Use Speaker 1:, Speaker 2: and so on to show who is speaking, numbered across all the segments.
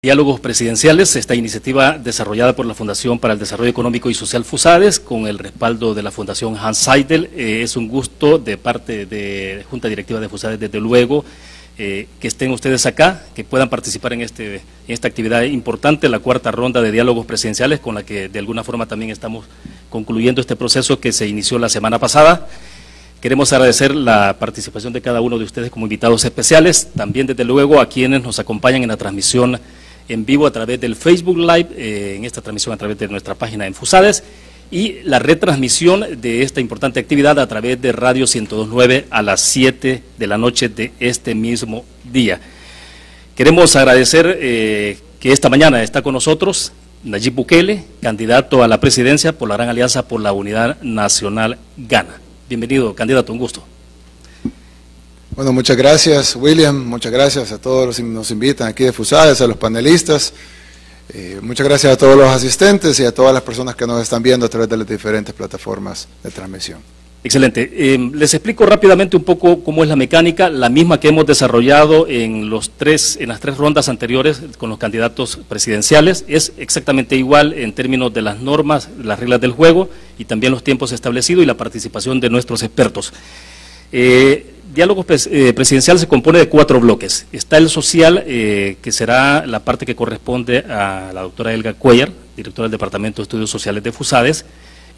Speaker 1: Diálogos presidenciales, esta iniciativa desarrollada por la Fundación para el Desarrollo Económico y Social FUSADES, con el respaldo de la Fundación Hans Seidel. Es un gusto de parte de Junta Directiva de FUSADES, desde luego, que estén ustedes acá, que puedan participar en esta actividad importante, la cuarta ronda de diálogos presidenciales, con la que de alguna forma también estamos concluyendo este proceso que se inició la semana pasada. Queremos agradecer la participación de cada uno de ustedes como invitados especiales, también desde luego a quienes nos acompañan en la transmisión en vivo a través del Facebook Live, en esta transmisión a través de nuestra página en FUSADES, y la retransmisión de esta importante actividad a través de Radio 102.9 a las 7 de la noche de este mismo día. Queremos agradecer que esta mañana está con nosotros Nayib Bukele, candidato a la presidencia por la Gran Alianza por la Unidad Nacional Gana. Bienvenido, candidato, un gusto.
Speaker 2: Bueno, muchas gracias, William, muchas gracias a todos los que nos invitan aquí de FUSADES, a los panelistas, muchas gracias a todos los asistentes y a todas las personas que nos están viendo a través de las diferentes plataformas de transmisión.
Speaker 1: Excelente. Les explico rápidamente un poco cómo es la mecánica, la misma que hemos desarrollado en las tres rondas anteriores con los candidatos presidenciales. Es exactamente igual en términos de las normas, las reglas del juego y también los tiempos establecidos y la participación de nuestros expertos. Diálogo presidencial se compone de 4 bloques. Está el social, que será la parte que corresponde a la doctora Elga Cuellar, directora del Departamento de Estudios Sociales de FUSADES.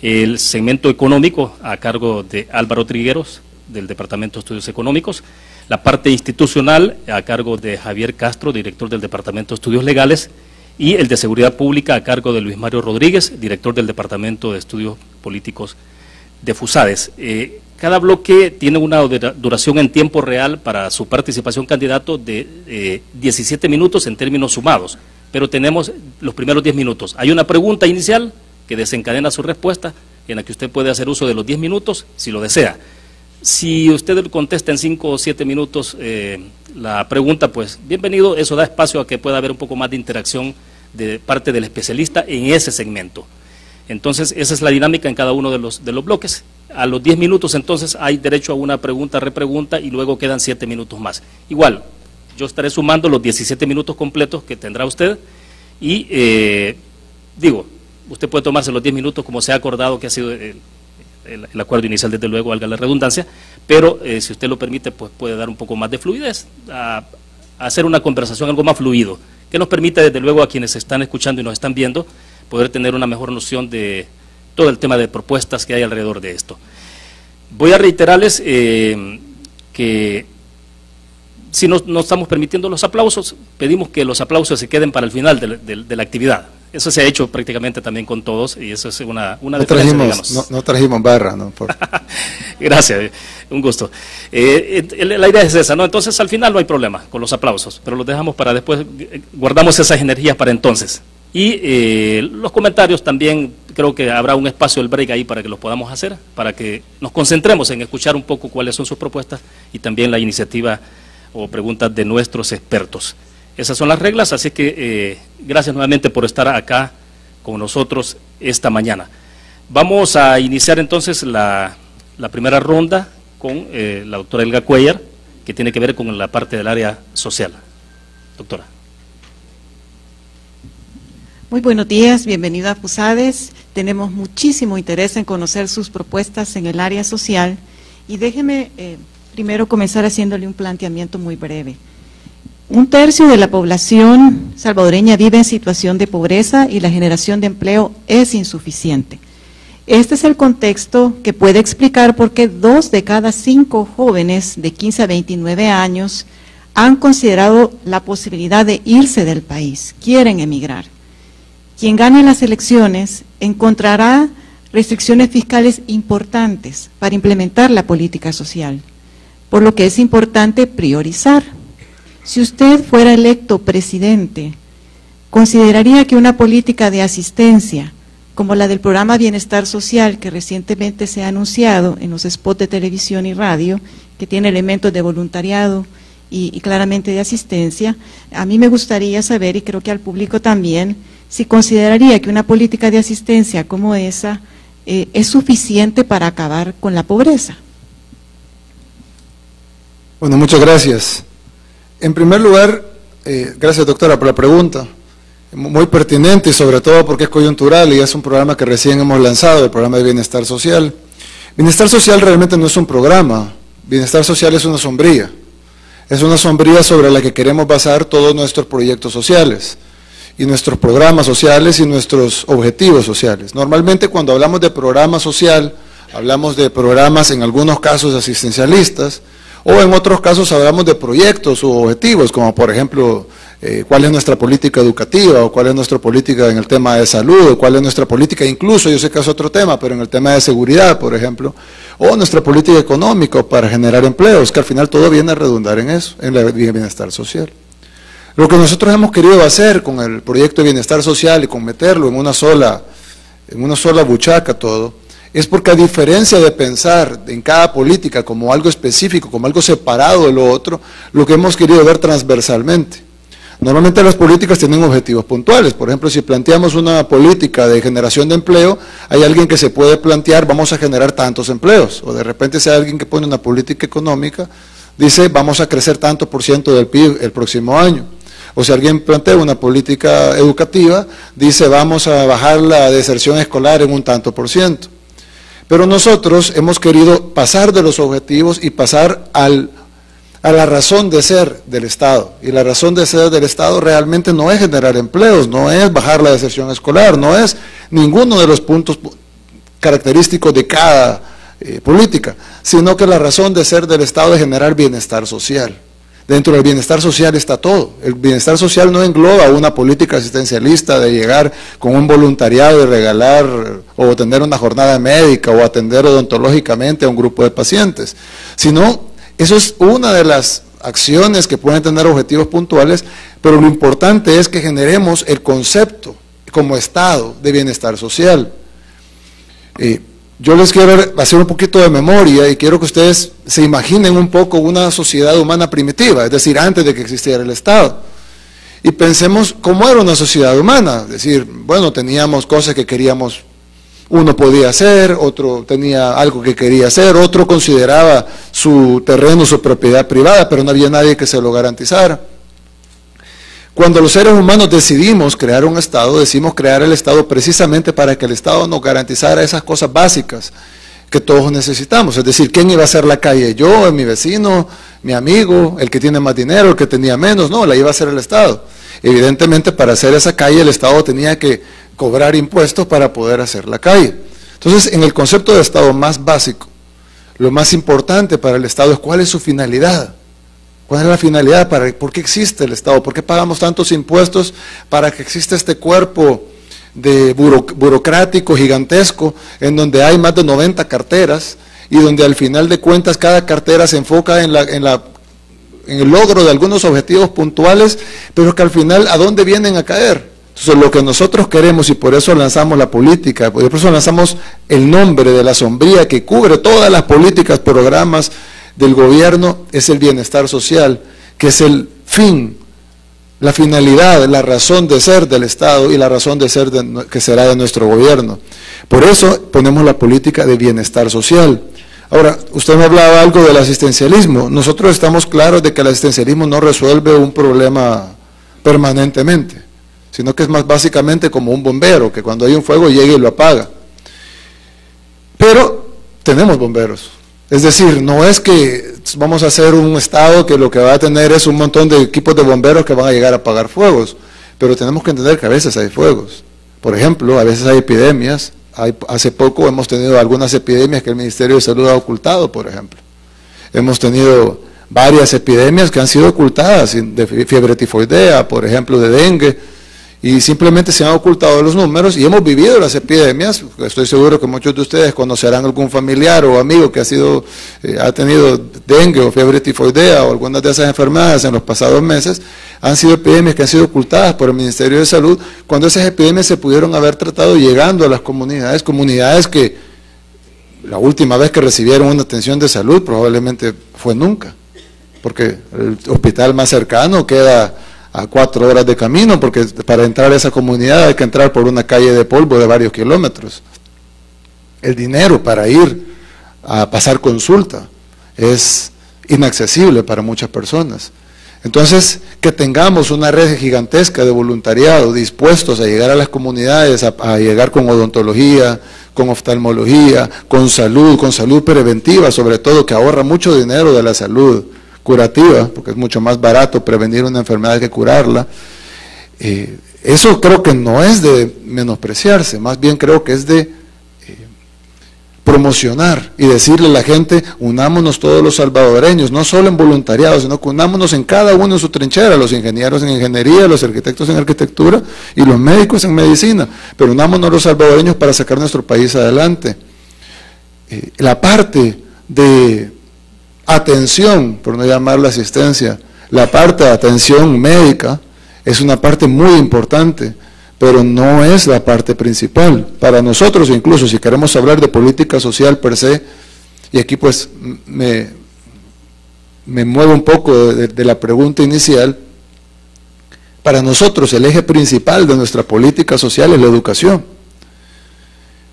Speaker 1: El segmento económico a cargo de Álvaro Trigueros, del Departamento de Estudios Económicos. La parte institucional a cargo de Javier Castro, director del Departamento de Estudios Legales. Y el de Seguridad Pública a cargo de Luis Mario Rodríguez, director del Departamento de Estudios Políticos de FUSADES. Cada bloque tiene una duración en tiempo real para su participación candidato de 17 minutos en términos sumados, pero tenemos los primeros 10 minutos. Hay una pregunta inicial que desencadena su respuesta, en la que usted puede hacer uso de los 10 minutos si lo desea. Si usted contesta en 5 o 7 minutos la pregunta, pues bienvenido, eso da espacio a que pueda haber un poco más de interacción de parte del especialista en ese segmento. Entonces, esa es la dinámica en cada uno de los bloques. A los 10 minutos, entonces, hay derecho a una pregunta, repregunta, y luego quedan 7 minutos más. Igual, yo estaré sumando los 17 minutos completos que tendrá usted, y usted puede tomarse los 10 minutos como se ha acordado, que ha sido el acuerdo inicial, desde luego, valga la redundancia, pero si usted lo permite, pues puede dar un poco más de fluidez, a hacer una conversación algo más fluido, que nos permite, desde luego, a quienes están escuchando y nos están viendo, poder tener una mejor noción de todo el tema de propuestas que hay alrededor de esto. Voy a reiterarles que si no estamos permitiendo los aplausos, pedimos que los aplausos se queden para el final de la actividad. Eso se ha hecho prácticamente también con todos, y eso es una diferencia, digamos.
Speaker 2: No trajimos barra, ¿no?
Speaker 1: Gracias, un gusto. La idea es esa, ¿no? Entonces, al final no hay problema con los aplausos, pero los dejamos para después, guardamos esas energías para entonces. Y los comentarios también, creo que habrá un espacio, el break ahí para que los podamos hacer, para que nos concentremos en escuchar un poco cuáles son sus propuestas y también la iniciativa o preguntas de nuestros expertos. Esas son las reglas, así que gracias nuevamente por estar acá con nosotros esta mañana. Vamos a iniciar entonces la primera ronda con la doctora Elga Cuellar, que tiene que ver con la parte del área social. Doctora.
Speaker 3: Muy buenos días, bienvenido a FUSADES. Tenemos muchísimo interés en conocer sus propuestas en el área social, y déjeme primero comenzar haciéndole un planteamiento muy breve. 1/3 de la población salvadoreña vive en situación de pobreza y la generación de empleo es insuficiente. Este es el contexto que puede explicar por qué 2 de cada 5 jóvenes de 15 a 29 años han considerado la posibilidad de irse del país, quieren emigrar. Quien gane las elecciones encontrará restricciones fiscales importantes para implementar la política social, por lo que es importante priorizar. Si usted fuera electo presidente, ¿consideraría que una política de asistencia, como la del programa Bienestar Social, que recientemente se ha anunciado en los spots de televisión y radio, que tiene elementos de voluntariado y claramente de asistencia, a mí me gustaría saber, y creo que al público también, si consideraría que una política de asistencia como esa es suficiente para acabar con la pobreza?
Speaker 2: Bueno, muchas gracias. En primer lugar, Gracias, doctora, por la pregunta. Muy pertinente y sobre todo porque es coyuntural y es un programa que recién hemos lanzado, el programa de Bienestar Social. Bienestar Social realmente no es un programa, Bienestar Social es una sombrilla. Es una sombrilla sobre la que queremos basar todos nuestros proyectos sociales y nuestros programas sociales y nuestros objetivos sociales. Normalmente cuando hablamos de programa social, hablamos de programas en algunos casos asistencialistas, o en otros casos hablamos de proyectos o objetivos, como por ejemplo, cuál es nuestra política educativa, o cuál es nuestra política en el tema de salud, o cuál es nuestra política, incluso, yo sé que es otro tema, pero en el tema de seguridad, por ejemplo, o nuestra política económica para generar empleos, que al final todo viene a redundar en eso, en el bienestar social. Lo que nosotros hemos querido hacer con el proyecto de bienestar social y con meterlo en una sola buchaca todo, es porque a diferencia de pensar en cada política como algo específico, como algo separado de lo otro, lo que hemos querido ver transversalmente. Normalmente las políticas tienen objetivos puntuales, por ejemplo, si planteamos una política de generación de empleo, hay alguien que se puede plantear, vamos a generar tantos empleos, o de repente si hay alguien que pone una política económica, dice, vamos a crecer tanto % del PIB el próximo año. O si alguien plantea una política educativa, dice, vamos a bajar la deserción escolar en un tanto %. Pero nosotros hemos querido pasar de los objetivos y pasar a la razón de ser del Estado. Y la razón de ser del Estado realmente no es generar empleos, no es bajar la deserción escolar, no es ninguno de los puntos característicos de cada política, sino que la razón de ser del Estado es generar bienestar social. Dentro del bienestar social está todo. El bienestar social no engloba una política asistencialista de llegar con un voluntariado y regalar o tener una jornada médica o atender odontológicamente a un grupo de pacientes, sino eso es una de las acciones que pueden tener objetivos puntuales, pero lo importante es que generemos el concepto como Estado de bienestar social. Yo les quiero hacer un poquito de memoria y quiero que ustedes se imaginen un poco una sociedad humana primitiva, es decir, antes de que existiera el Estado. Y pensemos cómo era una sociedad humana, es decir, bueno, teníamos cosas que queríamos, uno podía hacer, otro tenía algo que quería hacer, otro consideraba su terreno, su propiedad privada, pero no había nadie que se lo garantizara. Cuando los seres humanos decidimos crear un Estado, decidimos crear el Estado precisamente para que el Estado nos garantizara esas cosas básicas que todos necesitamos. Es decir, ¿quién iba a hacer la calle? Yo, mi vecino, mi amigo, el que tiene más dinero, el que tenía menos. No, la iba a hacer el Estado. Evidentemente, para hacer esa calle, el Estado tenía que cobrar impuestos para poder hacer la calle. Entonces, en el concepto de Estado más básico, lo más importante para el Estado es cuál es su finalidad. ¿Cuál es la finalidad? ¿Por qué existe el Estado? ¿Por qué pagamos tantos impuestos para que exista este cuerpo de burocrático gigantesco en donde hay más de 90 carteras y donde al final de cuentas cada cartera se enfoca en el logro de algunos objetivos puntuales, pero que al final ¿a dónde vienen a caer? Entonces lo que nosotros queremos, y por eso lanzamos la política, por eso lanzamos el nombre de la sombrilla que cubre todas las políticas, programas del gobierno, es el bienestar social, que es el fin, la finalidad, la razón de ser del Estado y la razón de ser que será de nuestro gobierno. Por eso ponemos la política de bienestar social. Ahora, usted me hablaba algo del asistencialismo. Nosotros estamos claros de que el asistencialismo no resuelve un problema permanentemente, sino que es más básicamente como un bombero, que cuando hay un fuego llega y lo apaga. Pero tenemos bomberos. Es decir, no es que vamos a hacer un Estado que lo que va a tener es un montón de equipos de bomberos que van a llegar a apagar fuegos, pero tenemos que entender que a veces hay fuegos. Por ejemplo, a veces hay epidemias. Hace poco hemos tenido algunas epidemias que el Ministerio de Salud ha ocultado, por ejemplo. Hemos tenido varias epidemias que han sido ocultadas, de fiebre tifoidea, por ejemplo, de dengue, y simplemente se han ocultado los números y hemos vivido las epidemias. Estoy seguro que muchos de ustedes conocerán algún familiar o amigo que ha tenido dengue o fiebre tifoidea o algunas de esas enfermedades en los pasados meses. Han sido epidemias que han sido ocultadas por el Ministerio de Salud, cuando esas epidemias se pudieron haber tratado llegando a las comunidades que la última vez que recibieron una atención de salud probablemente fue nunca, porque el hospital más cercano queda a 4 horas de camino, porque para entrar a esa comunidad hay que entrar por una calle de polvo de varios kilómetros. El dinero para ir a pasar consulta es inaccesible para muchas personas. Entonces, que tengamos una red gigantesca de voluntariado dispuestos a llegar a las comunidades, a llegar con odontología, con oftalmología, con salud preventiva, sobre todo, que ahorra mucho dinero de la salud curativa, porque es mucho más barato prevenir una enfermedad que curarla. Eso creo que no es de menospreciarse, más bien creo que es de promocionar y decirle a la gente, unámonos todos los salvadoreños, no solo en voluntariado, sino que unámonos en cada uno en su trinchera, los ingenieros en ingeniería, los arquitectos en arquitectura y los médicos en medicina, pero unámonos los salvadoreños para sacar nuestro país adelante. La parte de atención, por no llamarla asistencia, la parte de atención médica es una parte muy importante, pero no es la parte principal. Para nosotros, incluso si queremos hablar de política social per se, y aquí pues me muevo un poco de la pregunta inicial, para nosotros el eje principal de nuestra política social es la educación.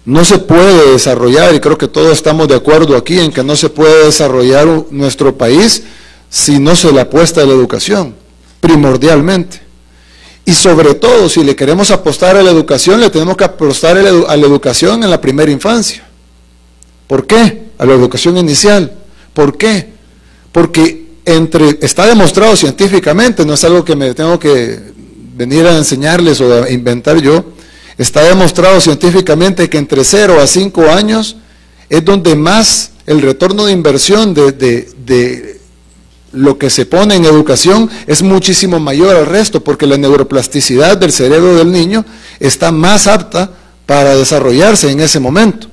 Speaker 2: No se puede desarrollar, y creo que todos estamos de acuerdo aquí en que no se puede desarrollar nuestro país si no se le apuesta a la educación, primordialmente. Y sobre todo, si le queremos apostar a la educación, le tenemos que apostar a la educación en la primera infancia. ¿Por qué? A la educación inicial. ¿Por qué? Porque está demostrado científicamente, no es algo que me tengo que venir a enseñarles o a inventar yo, está demostrado científicamente que entre 0 a 5 años es donde más el retorno de inversión de lo que se pone en educación es muchísimo mayor al resto, porque la neuroplasticidad del cerebro del niño está más apta para desarrollarse en ese momento.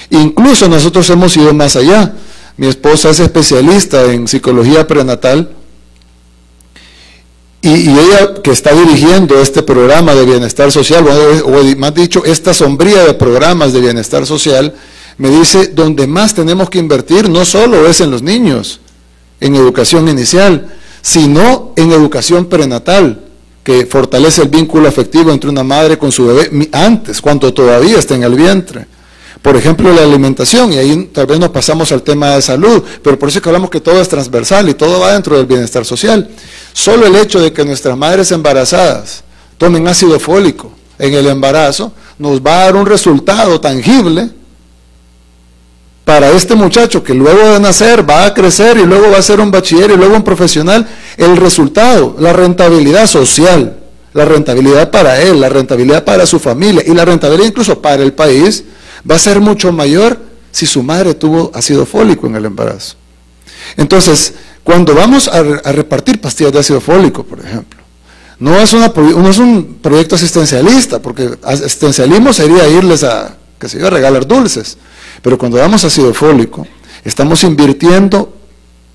Speaker 2: Incluso nosotros hemos ido más allá. Mi esposa es especialista en psicología prenatal y ella, que está dirigiendo este programa de bienestar social, o más dicho, esta sombría de programas de bienestar social, me dice, donde más tenemos que invertir no solo es en los niños, en educación inicial, sino en educación prenatal, que fortalece el vínculo afectivo entre una madre con su bebé antes, cuando todavía está en el vientre. Por ejemplo, la alimentación, y ahí tal vez nos pasamos al tema de salud, pero por eso es que hablamos que todo es transversal y todo va dentro del bienestar social. Solo el hecho de que nuestras madres embarazadas tomen ácido fólico en el embarazo, nos va a dar un resultado tangible para este muchacho que luego de nacer va a crecer y luego va a ser un bachiller y luego un profesional. El resultado, la rentabilidad social, la rentabilidad para él, la rentabilidad para su familia y la rentabilidad incluso para el país va a ser mucho mayor si su madre tuvo ácido fólico en el embarazo. Entonces, cuando vamos a repartir pastillas de ácido fólico, por ejemplo, no es un proyecto asistencialista, porque asistencialismo sería irles a regalar dulces. Pero cuando damos ácido fólico, estamos invirtiendo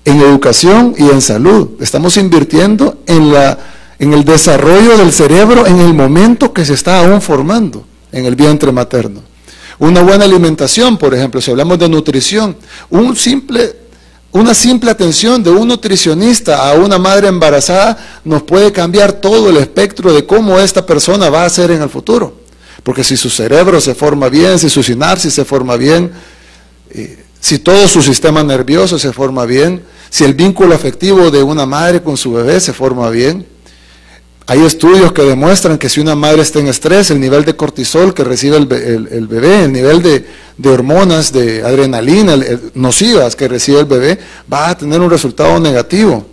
Speaker 2: en educación y en salud, estamos invirtiendo en el desarrollo del cerebro en el momento que se está aún formando en el vientre materno. Una buena alimentación, por ejemplo, si hablamos de nutrición, una simple atención de un nutricionista a una madre embarazada nos puede cambiar todo el espectro de cómo esta persona va a ser en el futuro. Porque si su cerebro se forma bien, si su sinapsis se forma bien, si todo su sistema nervioso se forma bien, si el vínculo afectivo de una madre con su bebé se forma bien. Hay estudios que demuestran que si una madre está en estrés, el nivel de cortisol que recibe el bebé, el nivel de hormonas, de adrenalina nocivas que recibe el bebé, va a tener un resultado negativo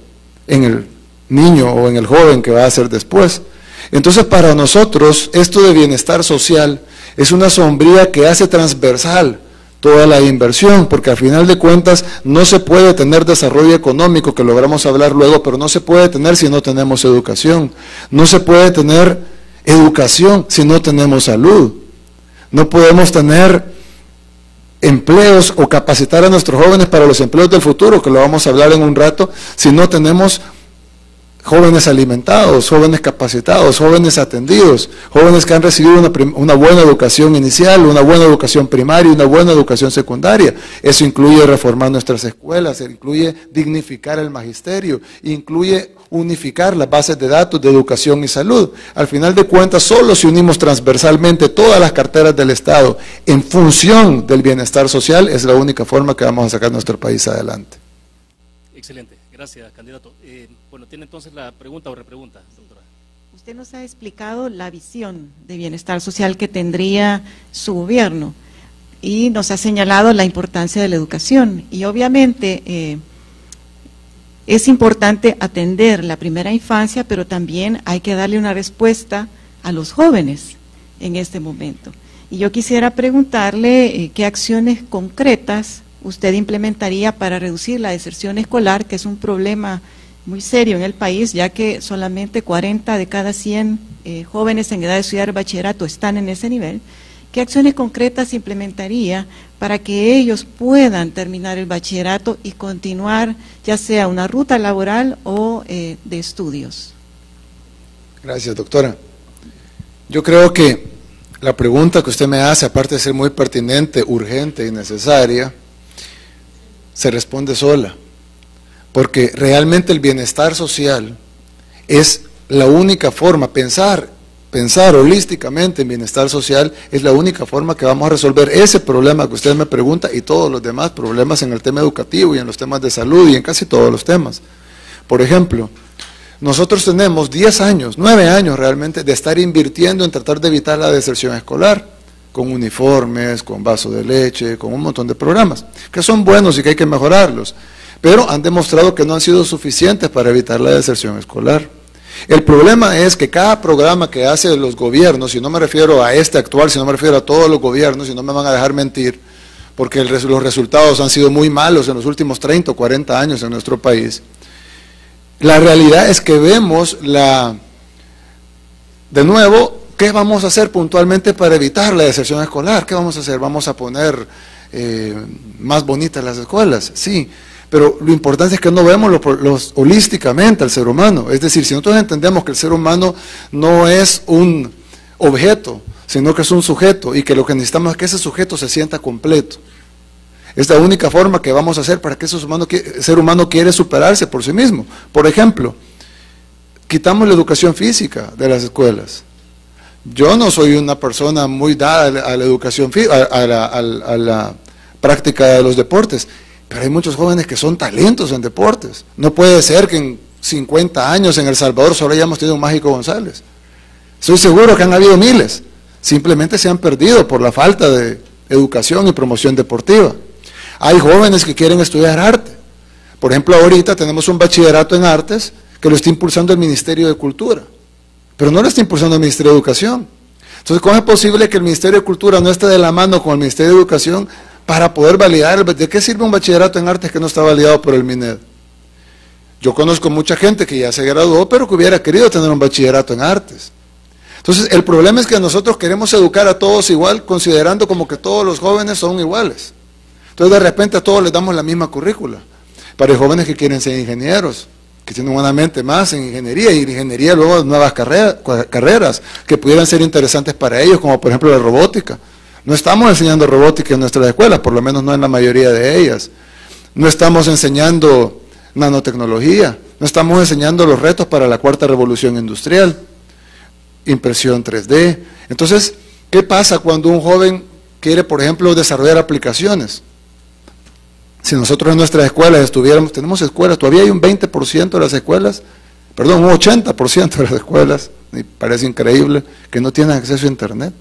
Speaker 2: en el niño o en el joven que va a ser después. Entonces, para nosotros, esto de bienestar social es una sombría que hace transversal toda la inversión, porque al final de cuentas no se puede tener desarrollo económico, que logramos hablar luego, pero no se puede tener si no tenemos educación. No se puede tener educación si no tenemos salud. No podemos tener empleos o capacitar a nuestros jóvenes para los empleos del futuro, que lo vamos a hablar en un rato, si no tenemos jóvenes alimentados, jóvenes capacitados, jóvenes atendidos, jóvenes que han recibido una buena educación inicial, una buena educación primaria y una buena educación secundaria. Eso incluye reformar nuestras escuelas, incluye dignificar el magisterio, incluye unificar las bases de datos de educación y salud. Al final de cuentas, solo si unimos transversalmente todas las carteras del Estado en función del bienestar social, es la única forma que vamos a sacar nuestro país adelante.
Speaker 1: Excelente. Gracias, candidato. Bueno, tiene entonces la pregunta o repregunta, doctora.
Speaker 3: Usted nos ha explicado la visión de bienestar social que tendría su gobierno y nos ha señalado la importancia de la educación. Y obviamente es importante atender la primera infancia, pero también hay que darle una respuesta a los jóvenes en este momento. Y yo quisiera preguntarle qué acciones concretas usted implementaría para reducir la deserción escolar, que es un problema muy serio en el país, ya que solamente 40 de cada 100 jóvenes en edad de estudiar bachillerato están en ese nivel. ¿Qué acciones concretas implementaría para que ellos puedan terminar el bachillerato y continuar ya sea una ruta laboral o de estudios?
Speaker 2: Gracias, doctora. Yo creo que la pregunta que usted me hace, aparte de ser muy pertinente, urgente y necesaria, se responde sola, porque realmente el bienestar social es la única forma, pensar holísticamente en bienestar social es la única forma que vamos a resolver ese problema que usted me pregunta y todos los demás problemas en el tema educativo y en los temas de salud y en casi todos los temas. Por ejemplo, nosotros tenemos 10 años, 9 años realmente de estar invirtiendo en tratar de evitar la deserción escolar, con uniformes, con vaso de leche, con un montón de programas, que son buenos y que hay que mejorarlos, pero han demostrado que no han sido suficientes para evitar la deserción escolar. El problema es que cada programa que hacen los gobiernos, y no me refiero a este actual, sino me refiero a todos los gobiernos, y no me van a dejar mentir, porque los resultados han sido muy malos en los últimos 30 o 40 años en nuestro país, la realidad es que vemos de nuevo, ¿qué vamos a hacer puntualmente para evitar la deserción escolar? ¿Qué vamos a hacer? ¿Vamos a poner más bonitas las escuelas? Sí, pero lo importante es que no vemos holísticamente al ser humano. Es decir, si nosotros entendemos que el ser humano no es un objeto, sino que es un sujeto, y que lo que necesitamos es que ese sujeto se sienta completo. Es la única forma que vamos a hacer para que ese ser humano quiere superarse por sí mismo. Por ejemplo, quitamos la educación física de las escuelas. Yo no soy una persona muy dada a la educación a la práctica de los deportes, pero hay muchos jóvenes que son talentos en deportes. No puede ser que en 50 años en El Salvador solo hayamos tenido un Mágico González. Estoy seguro que han habido miles, simplemente se han perdido por la falta de educación y promoción deportiva. Hay jóvenes que quieren estudiar arte. Por ejemplo, ahorita tenemos un bachillerato en artes que lo está impulsando el Ministerio de Cultura, pero no lo está impulsando el Ministerio de Educación. Entonces, ¿cómo es posible que el Ministerio de Cultura no esté de la mano con el Ministerio de Educación para poder validar? ¿De qué sirve un bachillerato en artes que no está validado por el MINED? Yo conozco mucha gente que ya se graduó, pero que hubiera querido tener un bachillerato en artes. Entonces, el problema es que nosotros queremos educar a todos igual, considerando como que todos los jóvenes son iguales. Entonces, de repente a todos les damos la misma currícula. Para jóvenes que quieren ser ingenieros, que tienen una mente más en ingeniería, y en ingeniería luego nuevas carreras que pudieran ser interesantes para ellos, como por ejemplo la robótica. No estamos enseñando robótica en nuestras escuelas, por lo menos no en la mayoría de ellas. No estamos enseñando nanotecnología, no estamos enseñando los retos para la cuarta revolución industrial, impresión 3D. Entonces, ¿qué pasa cuando un joven quiere, por ejemplo, desarrollar aplicaciones? Si nosotros en nuestras escuelas tenemos escuelas, todavía hay un 20% de las escuelas, perdón, un 80% de las escuelas, me parece increíble, que no tienen acceso a internet.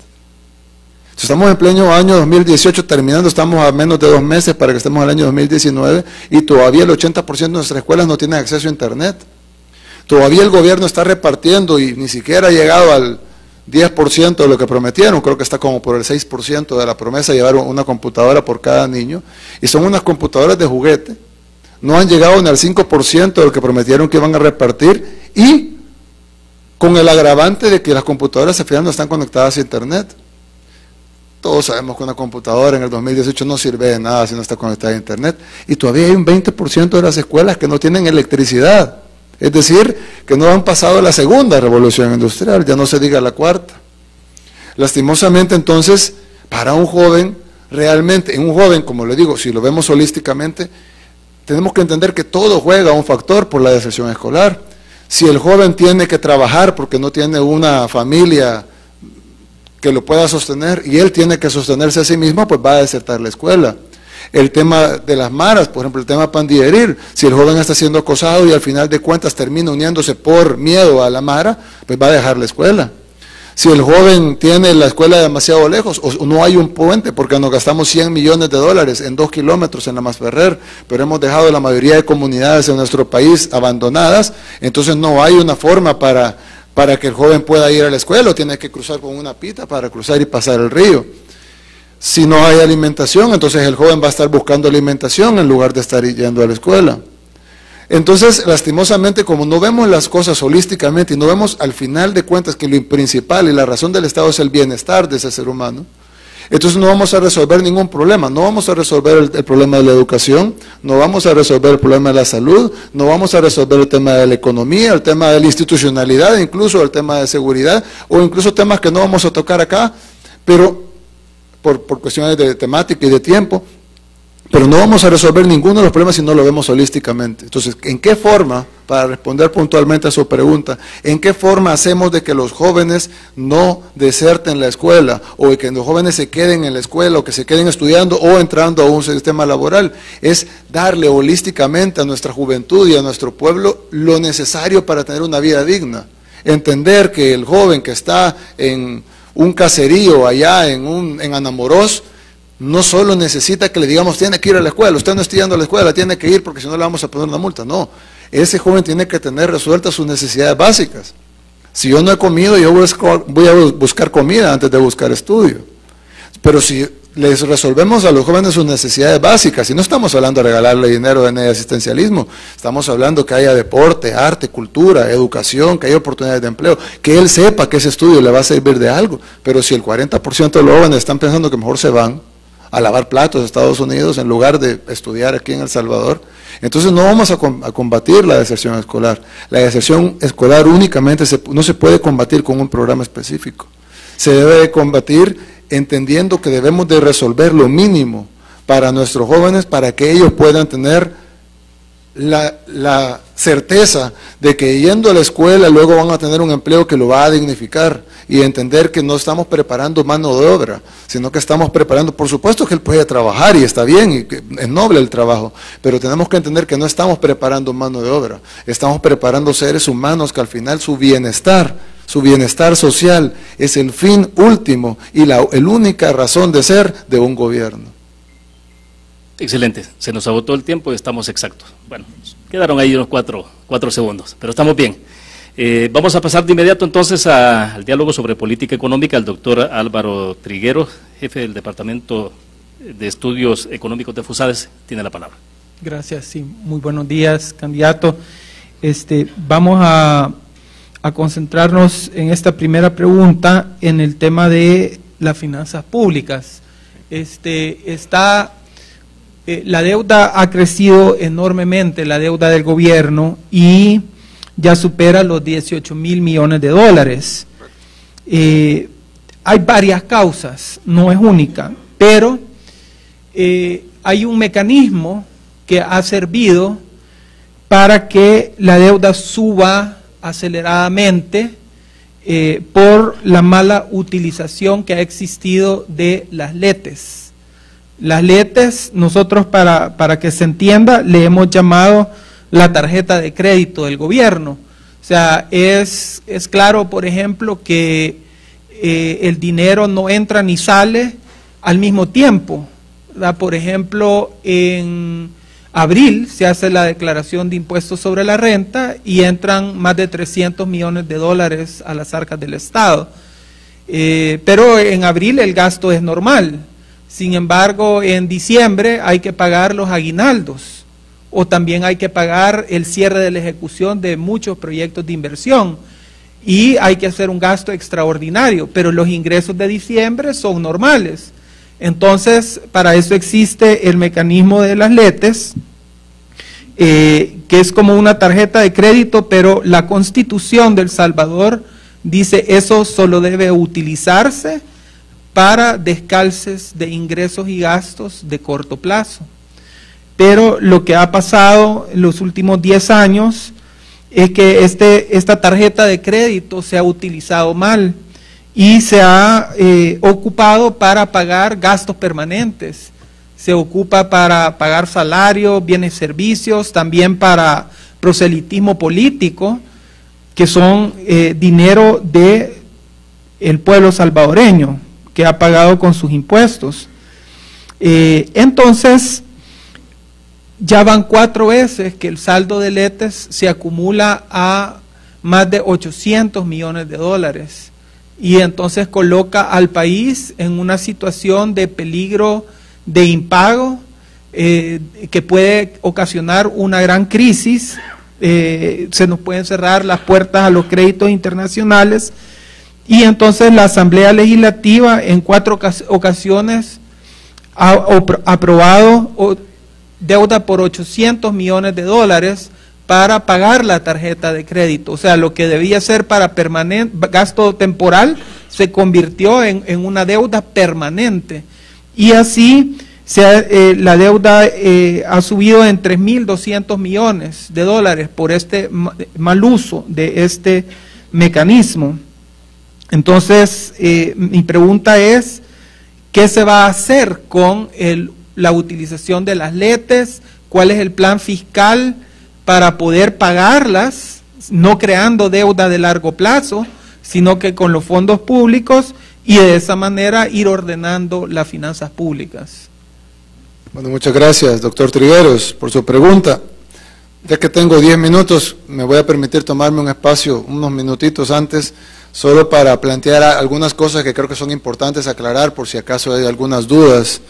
Speaker 2: Estamos en pleno año 2018 terminando, estamos a menos de 2 meses para que estemos en el año 2019 y todavía el 80% de nuestras escuelas no tienen acceso a internet. Todavía el gobierno está repartiendo y ni siquiera ha llegado al 10% de lo que prometieron, creo que está como por el 6% de la promesa de llevar una computadora por cada niño, y son unas computadoras de juguete, no han llegado ni al 5% de lo que prometieron que iban a repartir, y con el agravante de que las computadoras al final no están conectadas a internet. Todos sabemos que una computadora en el 2018 no sirve de nada si no está conectada a internet, y todavía hay un 20% de las escuelas que no tienen electricidad. Es decir, que no han pasado la segunda revolución industrial, ya no se diga la cuarta. Lastimosamente, entonces, para un joven, realmente, en un joven, como le digo, si lo vemos holísticamente, tenemos que entender que todo juega un factor por la deserción escolar. Si el joven tiene que trabajar porque no tiene una familia que lo pueda sostener, y él tiene que sostenerse a sí mismo, pues va a desertar la escuela. El tema de las maras, por ejemplo, el tema pandilleril, si el joven está siendo acosado y al final de cuentas termina uniéndose por miedo a la mara, pues va a dejar la escuela. Si el joven tiene la escuela demasiado lejos, o no hay un puente, porque nos gastamos 100 millones de dólares en 2 kilómetros en la Masferrer, pero hemos dejado la mayoría de comunidades en nuestro país abandonadas, entonces no hay una forma para que el joven pueda ir a la escuela, o tiene que cruzar con una pita para cruzar y pasar el río. Si no hay alimentación, entonces el joven va a estar buscando alimentación en lugar de estar yendo a la escuela. Entonces, lastimosamente, como no vemos las cosas holísticamente y no vemos al final de cuentas que lo principal y la razón del Estado es el bienestar de ese ser humano, entonces no vamos a resolver ningún problema. No vamos a resolver el problema de la educación, no vamos a resolver el problema de la salud, no vamos a resolver el tema de la economía, el tema de la institucionalidad, incluso el tema de seguridad, o incluso temas que no vamos a tocar acá, pero por cuestiones de temática y de tiempo, pero no vamos a resolver ninguno de los problemas si no lo vemos holísticamente. Entonces, ¿en qué forma, para responder puntualmente a su pregunta, en qué forma hacemos de que los jóvenes no deserten la escuela, o de que los jóvenes se queden en la escuela, o que se queden estudiando, o entrando a un sistema laboral? Es darle holísticamente a nuestra juventud y a nuestro pueblo lo necesario para tener una vida digna. Entender que el joven que está en un caserío allá en Anamorós, no solo necesita que le digamos, tiene que ir a la escuela, usted no está yendo a la escuela, tiene que ir porque si no le vamos a poner una multa. No, ese joven tiene que tener resueltas sus necesidades básicas. Si yo no he comido, yo voy a buscar comida antes de buscar estudio. Pero si les resolvemos a los jóvenes sus necesidades básicas, y no estamos hablando de regalarle dinero de asistencialismo, estamos hablando que haya deporte, arte, cultura, educación, que haya oportunidades de empleo, que él sepa que ese estudio le va a servir de algo. Pero si el 40% de los jóvenes están pensando que mejor se van a lavar platos a Estados Unidos en lugar de estudiar aquí en El Salvador, entonces no vamos a combatir la deserción escolar. La deserción escolar únicamente no se puede combatir con un programa específico. Se debe combatir entendiendo que debemos de resolver lo mínimo para nuestros jóvenes, para que ellos puedan tener la certeza de que yendo a la escuela luego van a tener un empleo que lo va a dignificar, y entender que no estamos preparando mano de obra, sino que estamos preparando, por supuesto que él puede trabajar y está bien, y que es noble el trabajo, pero tenemos que entender que no estamos preparando mano de obra, estamos preparando seres humanos que al final su bienestar social es el fin último y la única razón de ser de un gobierno.
Speaker 1: Excelente, se nos agotó el tiempo y estamos exactos. Bueno, quedaron ahí unos cuatro segundos, pero estamos bien. Vamos a pasar de inmediato entonces al diálogo sobre política económica. El doctor Álvaro Triguero, jefe del Departamento de Estudios Económicos de FUSADES, tiene la palabra.
Speaker 4: Gracias, sí, muy buenos días, candidato. Vamos a concentrarnos en esta primera pregunta en el tema de las finanzas públicas. La deuda ha crecido enormemente, la deuda del gobierno, y ya supera los 18.000 millones de dólares. Hay varias causas, no es única, pero hay un mecanismo que ha servido para que la deuda suba aceleradamente por la mala utilización que ha existido de las LETES. Las LETES, nosotros para que se entienda, le hemos llamado la tarjeta de crédito del gobierno. O sea, es claro, por ejemplo, que el dinero no entra ni sale al mismo tiempo, ¿verdad? Por ejemplo, en abril se hace la declaración de impuestos sobre la renta y entran más de 300 millones de dólares a las arcas del Estado. Pero en abril el gasto es normal. Sin embargo, en diciembre hay que pagar los aguinaldos, o también hay que pagar el cierre de la ejecución de muchos proyectos de inversión, y hay que hacer un gasto extraordinario, pero los ingresos de diciembre son normales. Entonces, para eso existe el mecanismo de las LETES, que es como una tarjeta de crédito, pero la Constitución de El Salvador dice eso solo debe utilizarse para descalces de ingresos y gastos de corto plazo. Pero lo que ha pasado en los últimos 10 años es que esta tarjeta de crédito se ha utilizado mal y se ha ocupado para pagar gastos permanentes. se ocupa para pagar salarios, bienes y servicios, también para proselitismo político, que son dinero de el pueblo salvadoreño, que ha pagado con sus impuestos. Entonces, ya van 4 veces que el saldo de Letes se acumula a más de 800 millones de dólares, y entonces coloca al país en una situación de peligro de impago que puede ocasionar una gran crisis. Se nos pueden cerrar las puertas a los créditos internacionales, y entonces la Asamblea Legislativa en 4 ocasiones ha aprobado deuda por 800 millones de dólares para pagar la tarjeta de crédito. O sea, lo que debía ser para gasto temporal se convirtió en una deuda permanente, y así la deuda ha subido en 3.200 millones de dólares por este mal uso de este mecanismo. Entonces, mi pregunta es, ¿qué se va a hacer con la utilización de las Letes? ¿Cuál es el plan fiscal para poder pagarlas, no creando deuda de largo plazo, sino que con los fondos públicos, y de esa manera ir ordenando las finanzas públicas?
Speaker 2: Bueno, muchas gracias, doctor Trigueros, por su pregunta. Ya que tengo 10 minutos, me voy a permitir tomarme un espacio, unos minutitos antes, solo para plantear algunas cosas que creo que son importantes aclarar, por si acaso hay algunas dudas.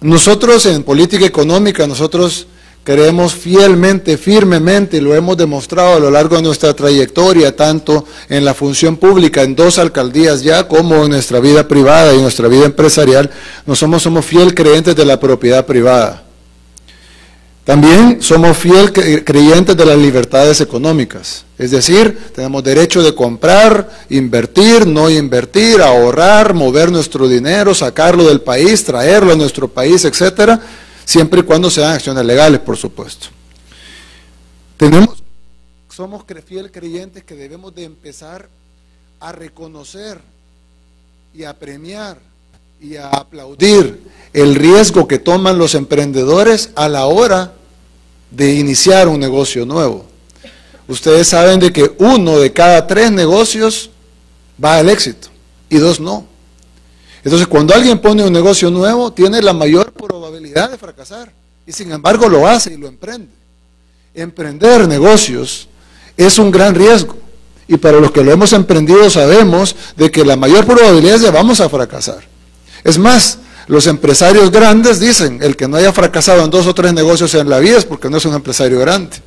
Speaker 2: Nosotros en política económica, nosotros creemos fielmente, firmemente, y lo hemos demostrado a lo largo de nuestra trayectoria, tanto en la función pública, en 2 alcaldías ya, como en nuestra vida privada y en nuestra vida empresarial, somos fiel creyentes de la propiedad privada. También somos fiel creyentes de las libertades económicas, es decir, tenemos derecho de comprar, invertir, no invertir, ahorrar, mover nuestro dinero, sacarlo del país, traerlo a nuestro país, etcétera, siempre y cuando sean acciones legales, por supuesto. Somos fiel creyentes que debemos de empezar a reconocer y a premiar y a aplaudir el riesgo que toman los emprendedores a la hora de iniciar un negocio nuevo. Ustedes saben de que 1 de cada 3 negocios va al éxito y 2 no. Entonces, cuando alguien pone un negocio nuevo, tiene la mayor probabilidad de fracasar, y sin embargo lo hace y lo emprende. Emprender negocios es un gran riesgo, y para los que lo hemos emprendido sabemos de que la mayor probabilidad es que vamos a fracasar. Es más, los empresarios grandes dicen, el que no haya fracasado en 2 o 3 negocios en la vida es porque no es un empresario grande.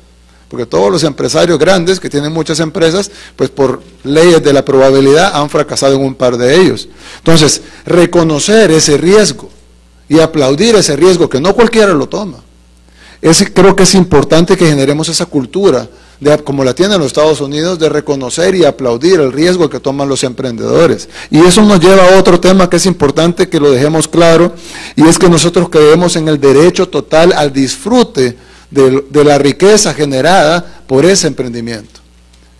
Speaker 2: Porque todos los empresarios grandes que tienen muchas empresas, pues por leyes de la probabilidad han fracasado en un par de ellos. Entonces, reconocer ese riesgo y aplaudir ese riesgo, que no cualquiera lo toma. Creo que es importante que generemos esa cultura, como la tienen los Estados Unidos, de reconocer y aplaudir el riesgo que toman los emprendedores. Y eso nos lleva a otro tema que es importante que lo dejemos claro, y es que nosotros creemos en el derecho total al disfrute de la riqueza generada por ese emprendimiento.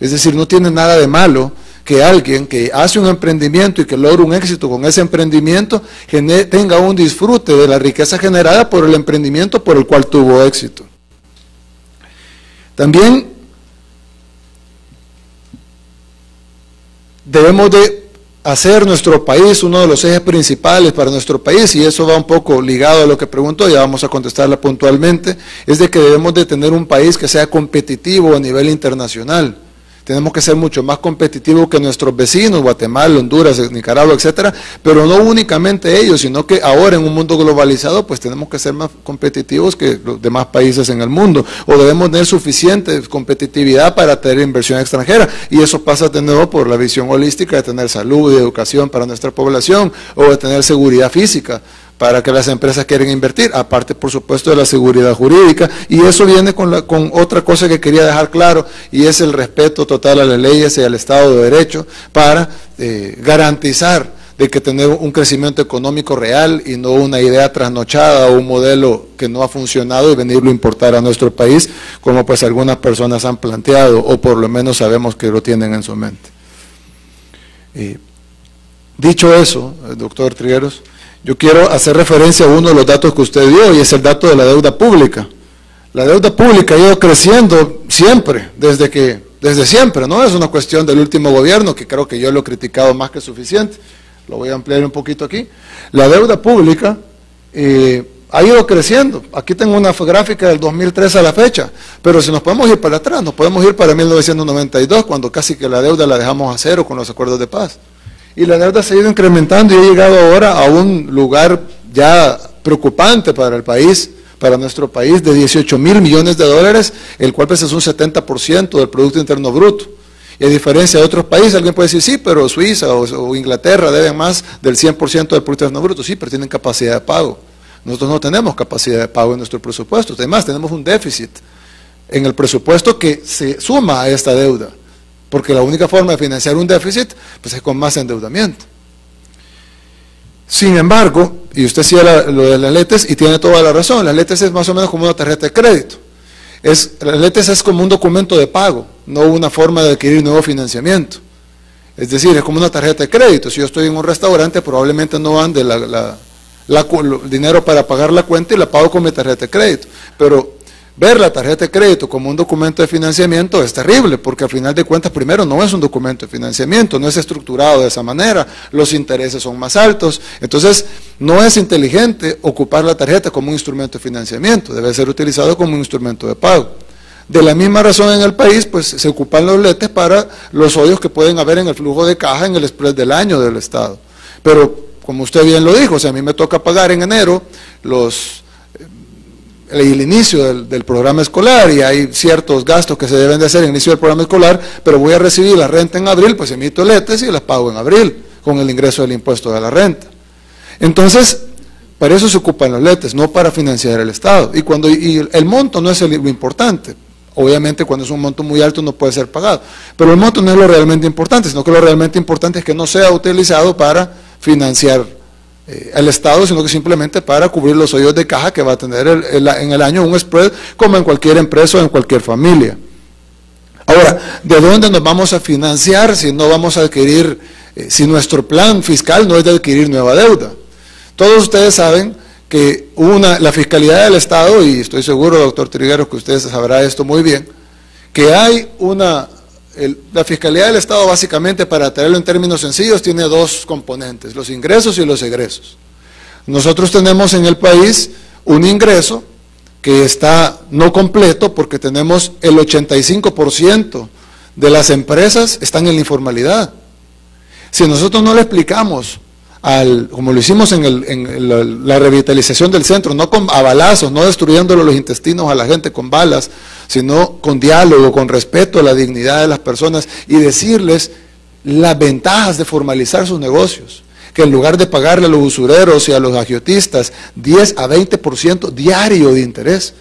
Speaker 2: Es decir, no tiene nada de malo que alguien que hace un emprendimiento y que logra un éxito con ese emprendimiento tenga un disfrute de la riqueza generada por el emprendimiento por el cual tuvo éxito. También debemos de hacer nuestro país uno de los ejes principales para nuestro país, y eso va un poco ligado a lo que preguntó, ya vamos a contestarla puntualmente, es de que debemos de tener un país que sea competitivo a nivel internacional. Tenemos que ser mucho más competitivos que nuestros vecinos, Guatemala, Honduras, Nicaragua, etcétera, pero no únicamente ellos, sino que ahora en un mundo globalizado, pues tenemos que ser más competitivos que los demás países en el mundo, o debemos tener suficiente competitividad para tener inversión extranjera, y eso pasa de nuevo por la visión holística de tener salud y educación para nuestra población, o de tener seguridad física para que las empresas quieran invertir, aparte por supuesto de la seguridad jurídica, y eso viene con otra cosa que quería dejar claro, y es el respeto total a las leyes y al Estado de Derecho, para garantizar de que tener un crecimiento económico real y no una idea trasnochada o un modelo que no ha funcionado y venirlo a importar a nuestro país, como pues algunas personas han planteado, o por lo menos sabemos que lo tienen en su mente. Dicho eso, doctor Trigueros, yo quiero hacer referencia a uno de los datos que usted dio, y es el dato de la deuda pública. La deuda pública ha ido creciendo siempre, desde siempre, no es una cuestión del último gobierno, que creo que yo lo he criticado más que suficiente. Lo voy a ampliar un poquito aquí. La deuda pública ha ido creciendo. Aquí tengo una gráfica del 2003 a la fecha, pero si nos podemos ir para atrás, nos podemos ir para 1992, cuando casi que la deuda la dejamos a cero con los acuerdos de paz. Y la deuda se ha ido incrementando y ha llegado ahora a un lugar ya preocupante para el país, para nuestro país, de 18.000 millones de dólares, el cual pues es un 70% del Producto Interno Bruto. Y a diferencia de otros países, alguien puede decir, sí, pero Suiza o Inglaterra deben más del 100% del Producto Interno Bruto. Sí, pero tienen capacidad de pago. Nosotros no tenemos capacidad de pago en nuestro presupuesto. Además, tenemos un déficit en el presupuesto que se suma a esta deuda. Porque la única forma de financiar un déficit pues es con más endeudamiento. Sin embargo, y usted decía lo de las LETES, y tiene toda la razón, las LETES es más o menos como una tarjeta de crédito. Las LETES es como un documento de pago, no una forma de adquirir nuevo financiamiento. Es decir, es como una tarjeta de crédito. Si yo estoy en un restaurante, probablemente no ande el dinero para pagar la cuenta y la pago con mi tarjeta de crédito. Pero ver la tarjeta de crédito como un documento de financiamiento es terrible, porque al final de cuentas, primero, no es un documento de financiamiento, no es estructurado de esa manera, los intereses son más altos, entonces no es inteligente ocupar la tarjeta como un instrumento de financiamiento, debe ser utilizado como un instrumento de pago. De la misma razón en el país, pues se ocupan los LETES para los hoyos que pueden haber en el flujo de caja en el spread del año del Estado. Pero, como usted bien lo dijo, si a mí me toca pagar en enero el inicio del programa escolar, y hay ciertos gastos que se deben de hacer en el inicio del programa escolar, pero voy a recibir la renta en abril, pues emito LETES y las pago en abril, con el ingreso del impuesto de la renta. Entonces, para eso se ocupan los LETES, no para financiar el Estado. Y el monto no es lo importante. Obviamente, cuando es un monto muy alto no puede ser pagado, pero el monto no es lo realmente importante, sino que lo realmente importante es que no sea utilizado para financiar el Estado, sino que simplemente para cubrir los hoyos de caja que va a tener en el año un spread, como en cualquier empresa o en cualquier familia. Ahora, ¿de dónde nos vamos a financiar si no vamos a adquirir, si nuestro plan fiscal no es de adquirir nueva deuda? Todos ustedes saben que la fiscalidad del Estado, y estoy seguro, doctor Trigueros, que usted sabrá esto muy bien, que hay la fiscalidad del Estado, básicamente, para traerlo en términos sencillos, tiene dos componentes, los ingresos y los egresos. Nosotros tenemos en el país un ingreso que está no completo, porque tenemos el 85% de las empresas están en la informalidad. Si nosotros no le explicamos, como lo hicimos en la revitalización del centro, no a balazos, no destruyéndole los intestinos a la gente con balas, sino con diálogo, con respeto a la dignidad de las personas, y decirles las ventajas de formalizar sus negocios, que en lugar de pagarle a los usureros y a los agiotistas 10 a 20% diario de interés.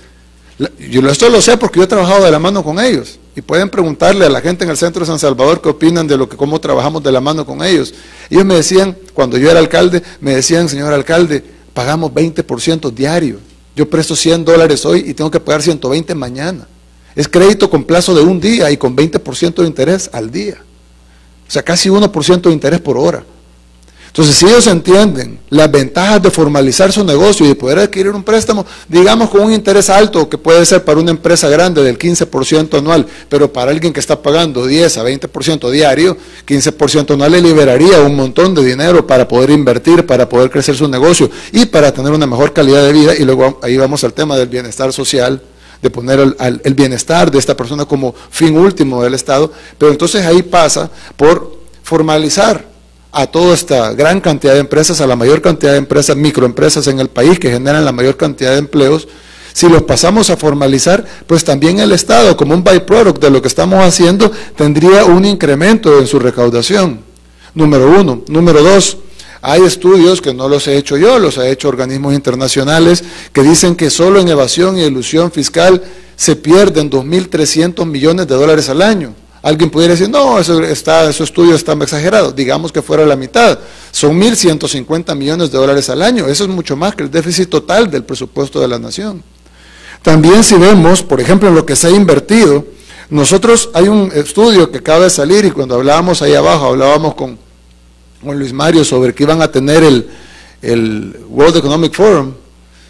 Speaker 2: Yo esto lo sé porque yo he trabajado de la mano con ellos, y pueden preguntarle a la gente en el centro de San Salvador qué opinan de cómo trabajamos de la mano con ellos. Ellos me decían, cuando yo era alcalde, me decían, señor alcalde, pagamos 20% diario. Yo presto $100 hoy y tengo que pagar 120 mañana. Es crédito con plazo de un día y con 20% de interés al día. O sea, casi 1% de interés por hora. Entonces, si ellos entienden las ventajas de formalizar su negocio y de poder adquirir un préstamo, digamos con un interés alto, que puede ser para una empresa grande del 15% anual, pero para alguien que está pagando 10 a 20% diario, 15% anual le liberaría un montón de dinero para poder invertir, para poder crecer su negocio y para tener una mejor calidad de vida. Y luego ahí vamos al tema del bienestar social, de poner el bienestar de esta persona como fin último del Estado. Pero entonces ahí pasa por formalizar a toda esta gran cantidad de empresas, a la mayor cantidad de empresas, microempresas en el país que generan la mayor cantidad de empleos. Si los pasamos a formalizar, pues también el Estado, como un byproduct de lo que estamos haciendo, tendría un incremento en su recaudación. Número uno. Número dos, hay estudios que no los he hecho yo, los ha hecho organismos internacionales, que dicen que solo en evasión y elusión fiscal se pierden 2.300 millones de dólares al año. Alguien pudiera decir, no, ese estudio está exagerado. Digamos que fuera la mitad. Son 1.150 millones de dólares al año. Eso es mucho más que el déficit total del presupuesto de la nación. También, si vemos, por ejemplo, en lo que se ha invertido, nosotros, hay un estudio que acaba de salir, y cuando hablábamos ahí abajo, hablábamos con Luis Mario sobre que iban a tener el World Economic Forum.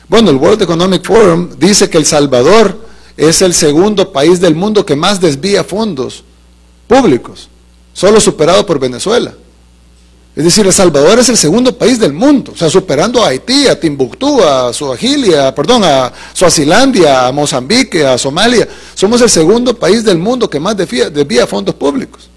Speaker 2: Bueno, el World Economic Forum dice que El Salvador es el segundo país del mundo que más desvía fondos públicos, solo superado por Venezuela. Es decir, El Salvador es el segundo país del mundo, o sea, superando a Haití, a Timbuktu, a Suazilandia, a Mozambique, a Somalia. Somos el segundo país del mundo que más desvía fondos públicos.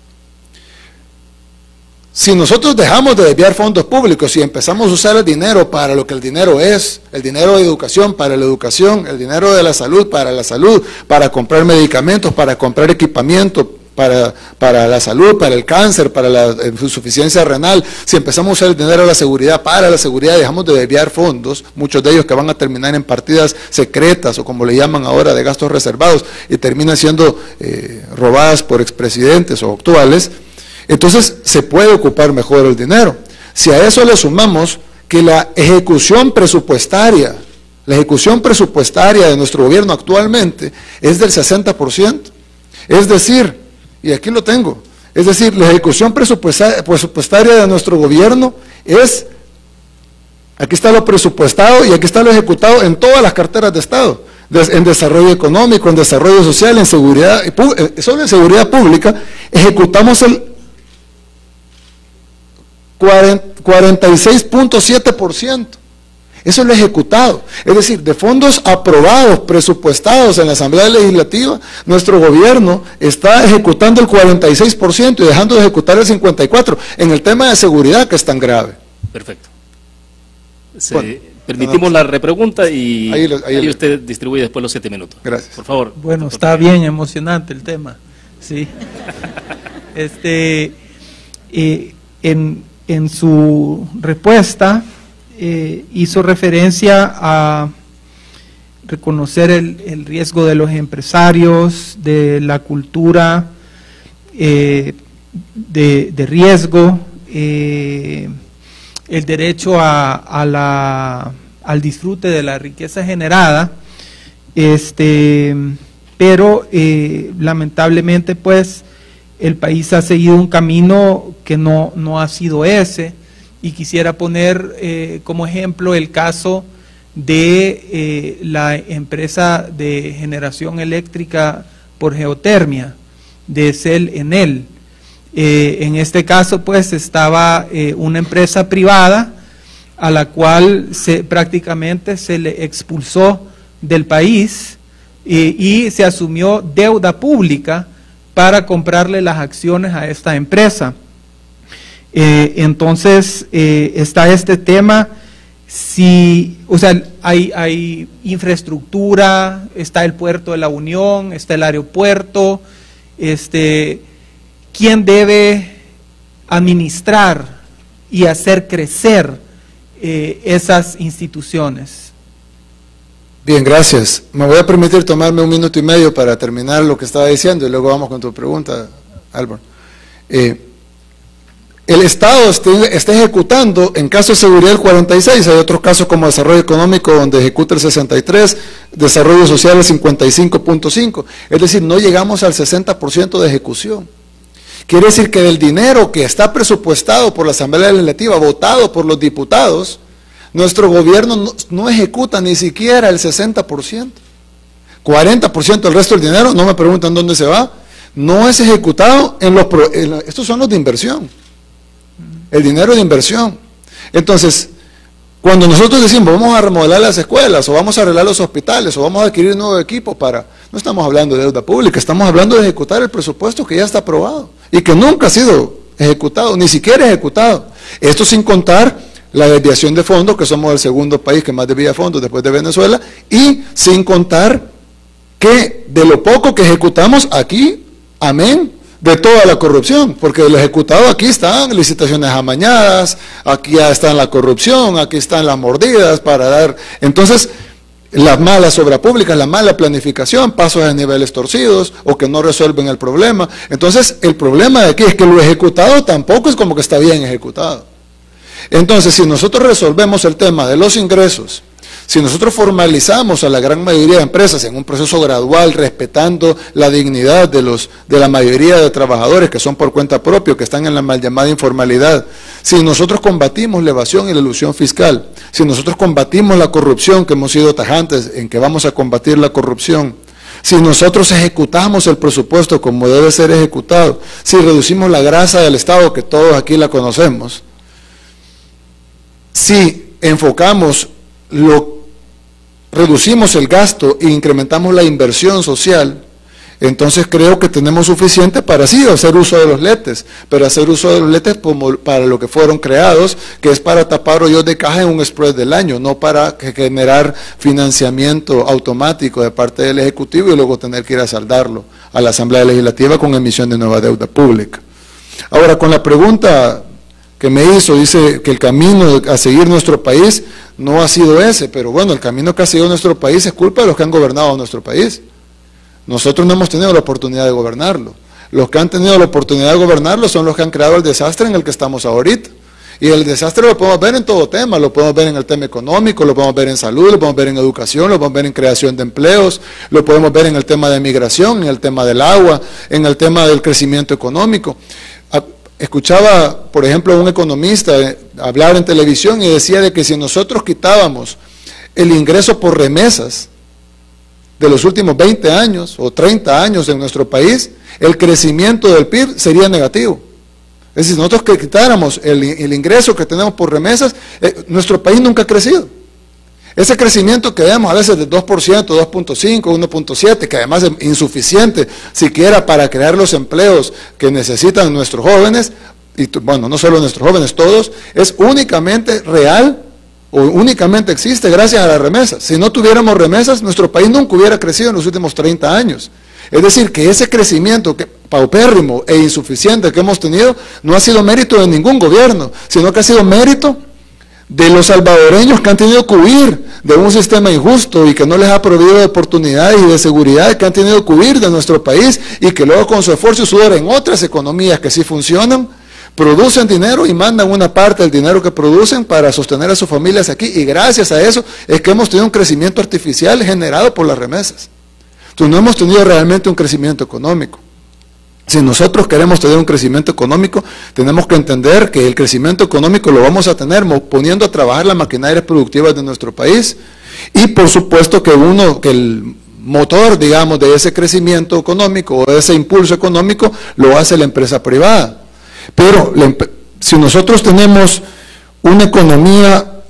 Speaker 2: Si nosotros dejamos de desviar fondos públicos y empezamos a usar el dinero para lo que el dinero es, el dinero de educación para la educación, el dinero de la salud, para comprar medicamentos, para comprar equipamiento, para la salud, para el cáncer, para la insuficiencia renal, si empezamos a usar el dinero de la seguridad para la seguridad, dejamos de desviar fondos, muchos de ellos que van a terminar en partidas secretas o como le llaman ahora de gastos reservados y terminan siendo robadas por expresidentes o actuales, entonces se puede ocupar mejor el dinero. Si a eso le sumamos que la ejecución presupuestaria de nuestro gobierno actualmente es del 60%, es decir, y aquí lo tengo, es decir, la ejecución presupuestaria de nuestro gobierno es, aquí está lo presupuestado y aquí está lo ejecutado en todas las carteras de Estado, en desarrollo económico, en desarrollo social, en seguridad, solo en seguridad pública, ejecutamos el 46.7%. Eso es lo ejecutado, es decir, de fondos aprobados, presupuestados en la Asamblea Legislativa, nuestro gobierno está ejecutando el 46% y dejando de ejecutar el 54% en el tema de seguridad que es tan grave.
Speaker 1: Perfecto. Permitimos la repregunta y ahí usted distribuye después los 7 minutos.
Speaker 2: Gracias.
Speaker 1: Por favor.
Speaker 4: Bueno, está bien emocionante el tema, sí. En su respuesta hizo referencia a reconocer el riesgo de los empresarios, de la cultura de riesgo, el derecho al disfrute de la riqueza generada, pero lamentablemente pues el país ha seguido un camino que no ha sido ese. Y quisiera poner como ejemplo el caso de la empresa de generación eléctrica por geotermia, de CEL Enel. En este caso pues estaba una empresa privada a la cual prácticamente se le expulsó del país y se asumió deuda pública para comprarle las acciones a esta empresa. Entonces está este tema, o sea, hay infraestructura, está el puerto de la Unión, está el aeropuerto, ¿quién debe administrar y hacer crecer esas instituciones?
Speaker 2: Bien, gracias. Me voy a permitir tomarme 1 minuto y medio para terminar lo que estaba diciendo y luego vamos con tu pregunta, Álvaro. El Estado está ejecutando en caso de seguridad el 46%, hay otros casos como desarrollo económico donde ejecuta el 63%, desarrollo social el 55.5%, es decir, no llegamos al 60% de ejecución. Quiere decir que del dinero que está presupuestado por la Asamblea Legislativa, votado por los diputados, nuestro gobierno no ejecuta ni siquiera el 60%. 40% del resto del dinero, no me preguntan dónde se va, no es ejecutado estos son los de inversión. El dinero de inversión. Entonces, cuando nosotros decimos vamos a remodelar las escuelas o vamos a arreglar los hospitales o vamos a adquirir nuevo equipo no estamos hablando de deuda pública, estamos hablando de ejecutar el presupuesto que ya está aprobado y que nunca ha sido ejecutado, ni siquiera ejecutado. Esto sin contar la desviación de fondos, que somos el segundo país que más desvía fondos después de Venezuela, y sin contar que de lo poco que ejecutamos aquí, amén, de toda la corrupción, porque de lo ejecutado aquí están licitaciones amañadas, aquí ya está la corrupción, aquí están las mordidas para dar, entonces las malas obras públicas, la mala planificación, pasos a niveles torcidos o que no resuelven el problema. Entonces el problema de aquí es que lo ejecutado tampoco es como que está bien ejecutado. Entonces si nosotros resolvemos el tema de los ingresos, si nosotros formalizamos a la gran mayoría de empresas en un proceso gradual, respetando la dignidad de la mayoría de trabajadores que son por cuenta propia, que están en la mal llamada informalidad, si nosotros combatimos la evasión y la elusión fiscal, si nosotros combatimos la corrupción, que hemos sido tajantes en que vamos a combatir la corrupción, si nosotros ejecutamos el presupuesto como debe ser ejecutado, si reducimos la grasa del Estado, que todos aquí la conocemos, si enfocamos, reducimos el gasto e incrementamos la inversión social, entonces creo que tenemos suficiente para sí hacer uso de los letes, pero hacer uso de los letes como para lo que fueron creados, que es para tapar hoyos de caja en un spread del año, no para generar financiamiento automático de parte del Ejecutivo y luego tener que ir a saldarlo a la Asamblea Legislativa con emisión de nueva deuda pública. Ahora, con la pregunta que me hizo, dice que el camino a seguir nuestro país no ha sido ese, pero bueno, el camino que ha seguido nuestro país es culpa de los que han gobernado nuestro país. Nosotros no hemos tenido la oportunidad de gobernarlo. Los que han tenido la oportunidad de gobernarlo son los que han creado el desastre en el que estamos ahorita. Y el desastre lo podemos ver en todo tema, lo podemos ver en el tema económico, lo podemos ver en salud, lo podemos ver en educación, lo podemos ver en creación de empleos, lo podemos ver en el tema de migración, en el tema del agua, en el tema del crecimiento económico. Escuchaba, por ejemplo, a un economista hablar en televisión y decía de que si nosotros quitábamos el ingreso por remesas de los últimos 20 años o 30 años en nuestro país, el crecimiento del PIB sería negativo. Es decir, si nosotros que quitáramos el ingreso que tenemos por remesas, nuestro país nunca ha crecido. Ese crecimiento que vemos a veces de 2%, 2.5, 1.7, que además es insuficiente siquiera para crear los empleos que necesitan nuestros jóvenes, y bueno, no solo nuestros jóvenes, todos, es únicamente real o únicamente existe gracias a las remesas. Si no tuviéramos remesas, nuestro país nunca hubiera crecido en los últimos 30 años. Es decir, que ese crecimiento paupérrimo e insuficiente que hemos tenido no ha sido mérito de ningún gobierno, sino que ha sido mérito de los salvadoreños que han tenido que huir de un sistema injusto y que no les ha proveído de oportunidades y de seguridad, que han tenido que huir de nuestro país y que luego con su esfuerzo y sudor en otras economías que sí funcionan, producen dinero y mandan una parte del dinero que producen para sostener a sus familias aquí, y gracias a eso es que hemos tenido un crecimiento artificial generado por las remesas. Entonces no hemos tenido realmente un crecimiento económico. Si nosotros queremos tener un crecimiento económico, tenemos que entender que el crecimiento económico lo vamos a tener poniendo a trabajar las maquinarias productivas de nuestro país, y por supuesto que el motor, digamos, de ese crecimiento económico o de ese impulso económico lo hace la empresa privada. Pero si nosotros tenemos una economía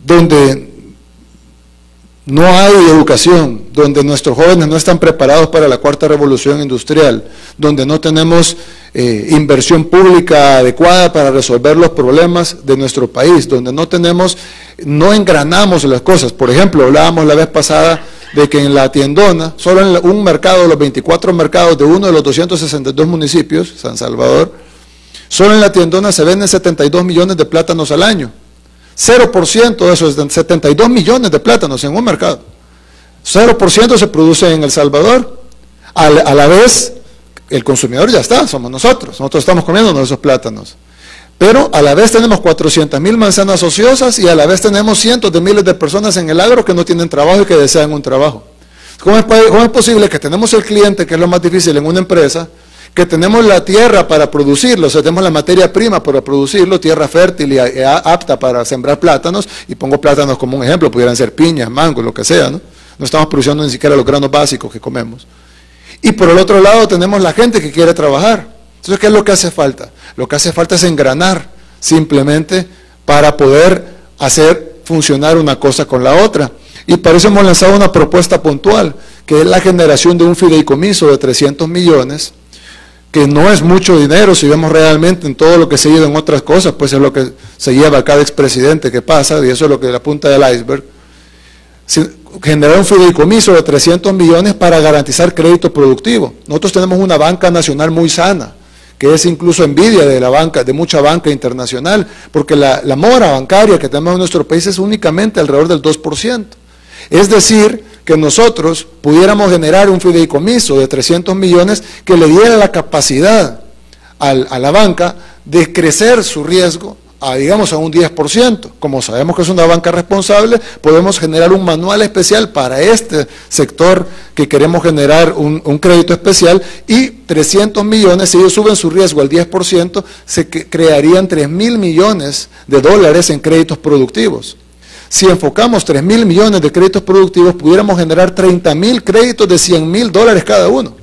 Speaker 2: donde no hay educación, donde nuestros jóvenes no están preparados para la cuarta revolución industrial, donde no tenemos inversión pública adecuada para resolver los problemas de nuestro país, donde no engranamos las cosas. Por ejemplo, hablábamos la vez pasada de que en la tiendona, solo en un mercado de los 24 mercados de uno de los 262 municipios, San Salvador, solo en la tiendona se venden 72 millones de plátanos al año. 0% de esos 72 millones de plátanos en un mercado. 0% se produce en El Salvador. A la vez, el consumidor ya está, somos nosotros estamos comiendo esos plátanos. Pero a la vez tenemos 400,000 manzanas ociosas y a la vez tenemos cientos de miles de personas en el agro que no tienen trabajo y que desean un trabajo. ¿Cómo es posible que tenemos el cliente, que es lo más difícil en una empresa, que tenemos la tierra para producirlo, o sea, tenemos la materia prima para producirlo, tierra fértil y apta para sembrar plátanos, y pongo plátanos como un ejemplo, pudieran ser piñas, mangos, lo que sea, ¿no? No estamos produciendo ni siquiera los granos básicos que comemos. Y por el otro lado tenemos la gente que quiere trabajar. Entonces, ¿qué es lo que hace falta? Lo que hace falta es engranar, simplemente para poder hacer funcionar una cosa con la otra. Y para eso hemos lanzado una propuesta puntual, que es la generación de un fideicomiso de 300 millones, que no es mucho dinero si vemos realmente en todo lo que se ha ido en otras cosas, pues es lo que se lleva a cada expresidente que pasa, y eso es lo que es la punta del iceberg. Generar un fideicomiso de 300 millones para garantizar crédito productivo. Nosotros tenemos una banca nacional muy sana, que es incluso envidia de la banca, de mucha banca internacional, porque la mora bancaria que tenemos en nuestro país es únicamente alrededor del 2%. Es decir, que nosotros pudiéramos generar un fideicomiso de 300 millones que le diera la capacidad a la banca de crecer su riesgo digamos, a un 10%. Como sabemos que es una banca responsable, podemos generar un manual especial para este sector que queremos generar un crédito especial, y 300 millones, si ellos suben su riesgo al 10%, se crearían 3.000 millones de dólares en créditos productivos. Si enfocamos 3.000 millones de créditos productivos, pudiéramos generar 30.000 créditos de 100.000 dólares cada uno.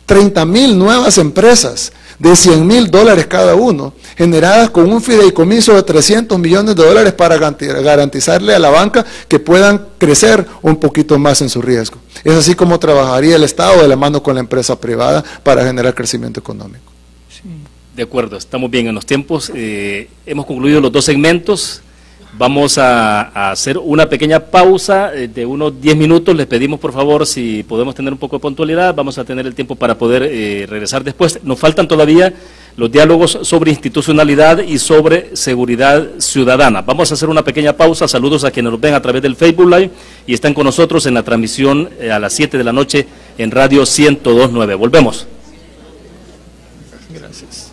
Speaker 2: 30.000 nuevas empresas de 100.000 dólares cada uno, generadas con un fideicomiso de 300 millones de dólares para garantizarle a la banca que puedan crecer un poquito más en su riesgo. Es así como trabajaría el Estado de la mano con la empresa privada para generar crecimiento económico.
Speaker 4: Sí.
Speaker 1: De acuerdo, estamos bien en los tiempos. Hemos concluido los 2 segmentos. Vamos a hacer una pequeña pausa de unos 10 minutos. Les pedimos, por favor, si podemos tener un poco de puntualidad. Vamos a tener el tiempo para poder regresar después. Nos faltan todavía los diálogos sobre institucionalidad y sobre seguridad ciudadana. Vamos a hacer una pequeña pausa. Saludos a quienes nos ven a través del Facebook Live y están con nosotros en la transmisión a las 7 de la noche en Radio 102.9. Volvemos.
Speaker 4: Gracias.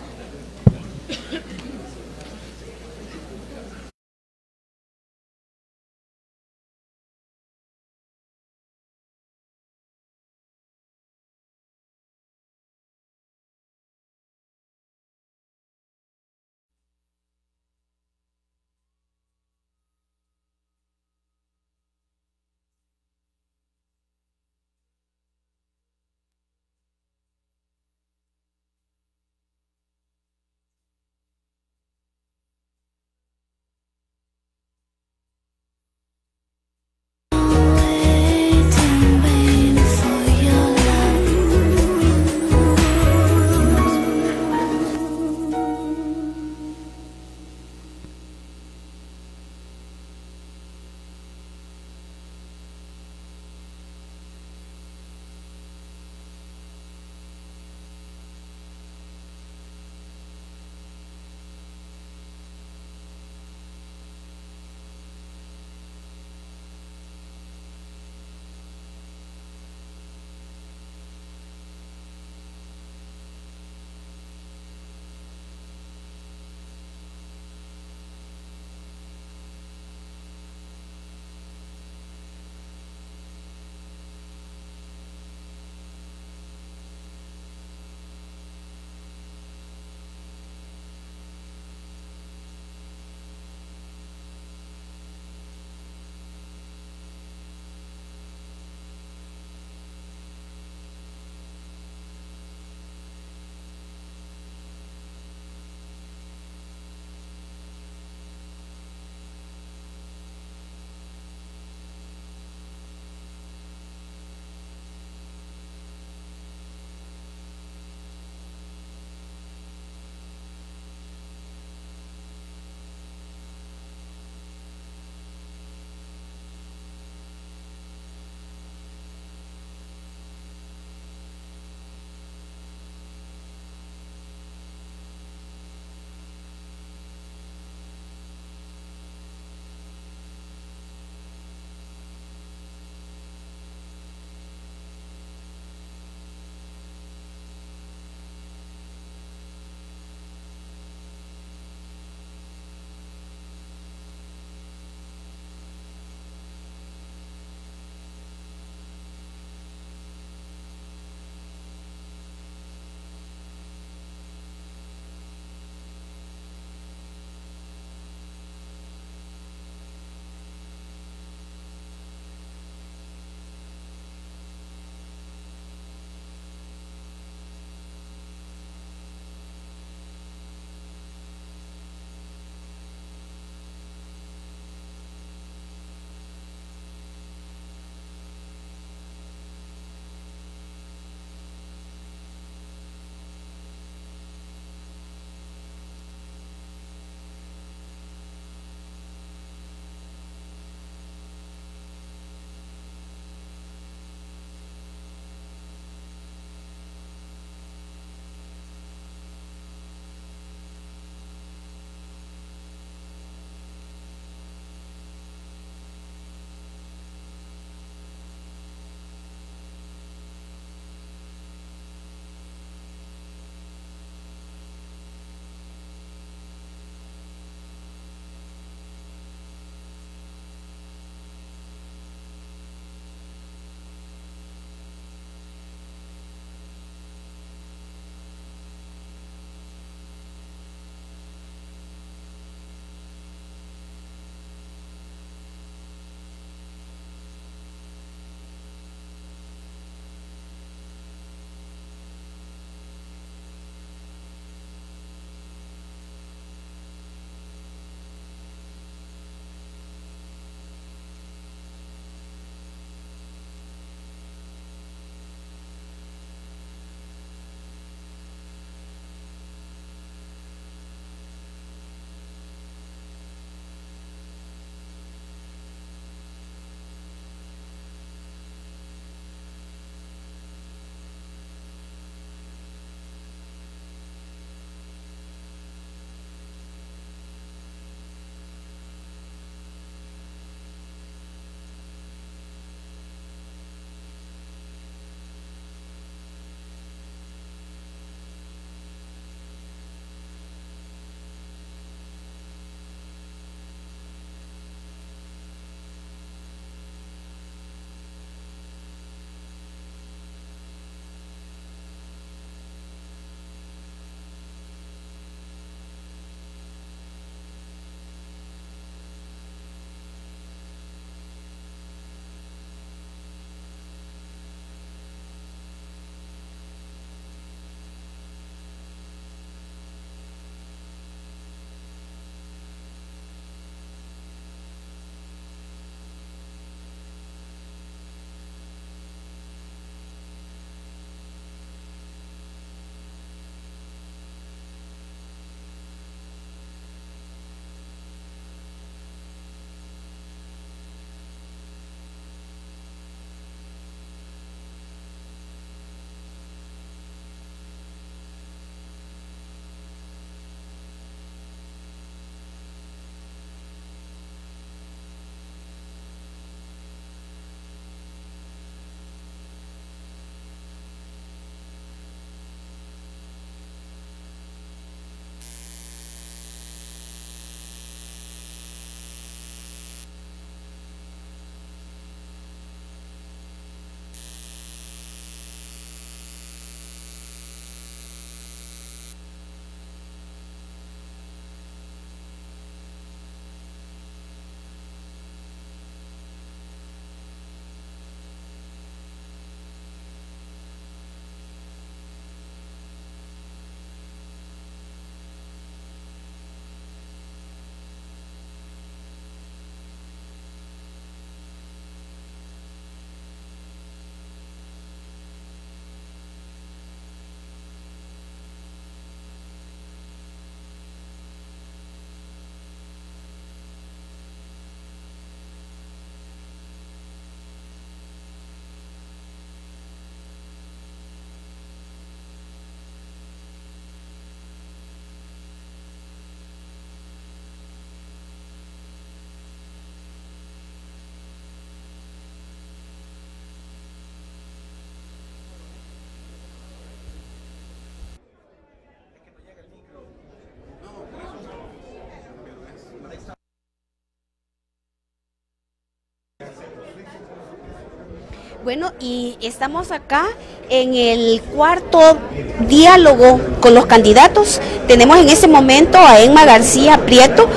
Speaker 5: Bueno, y estamos acá en el cuarto diálogo con los candidatos. Tenemos en este momento a Emma García Prieto,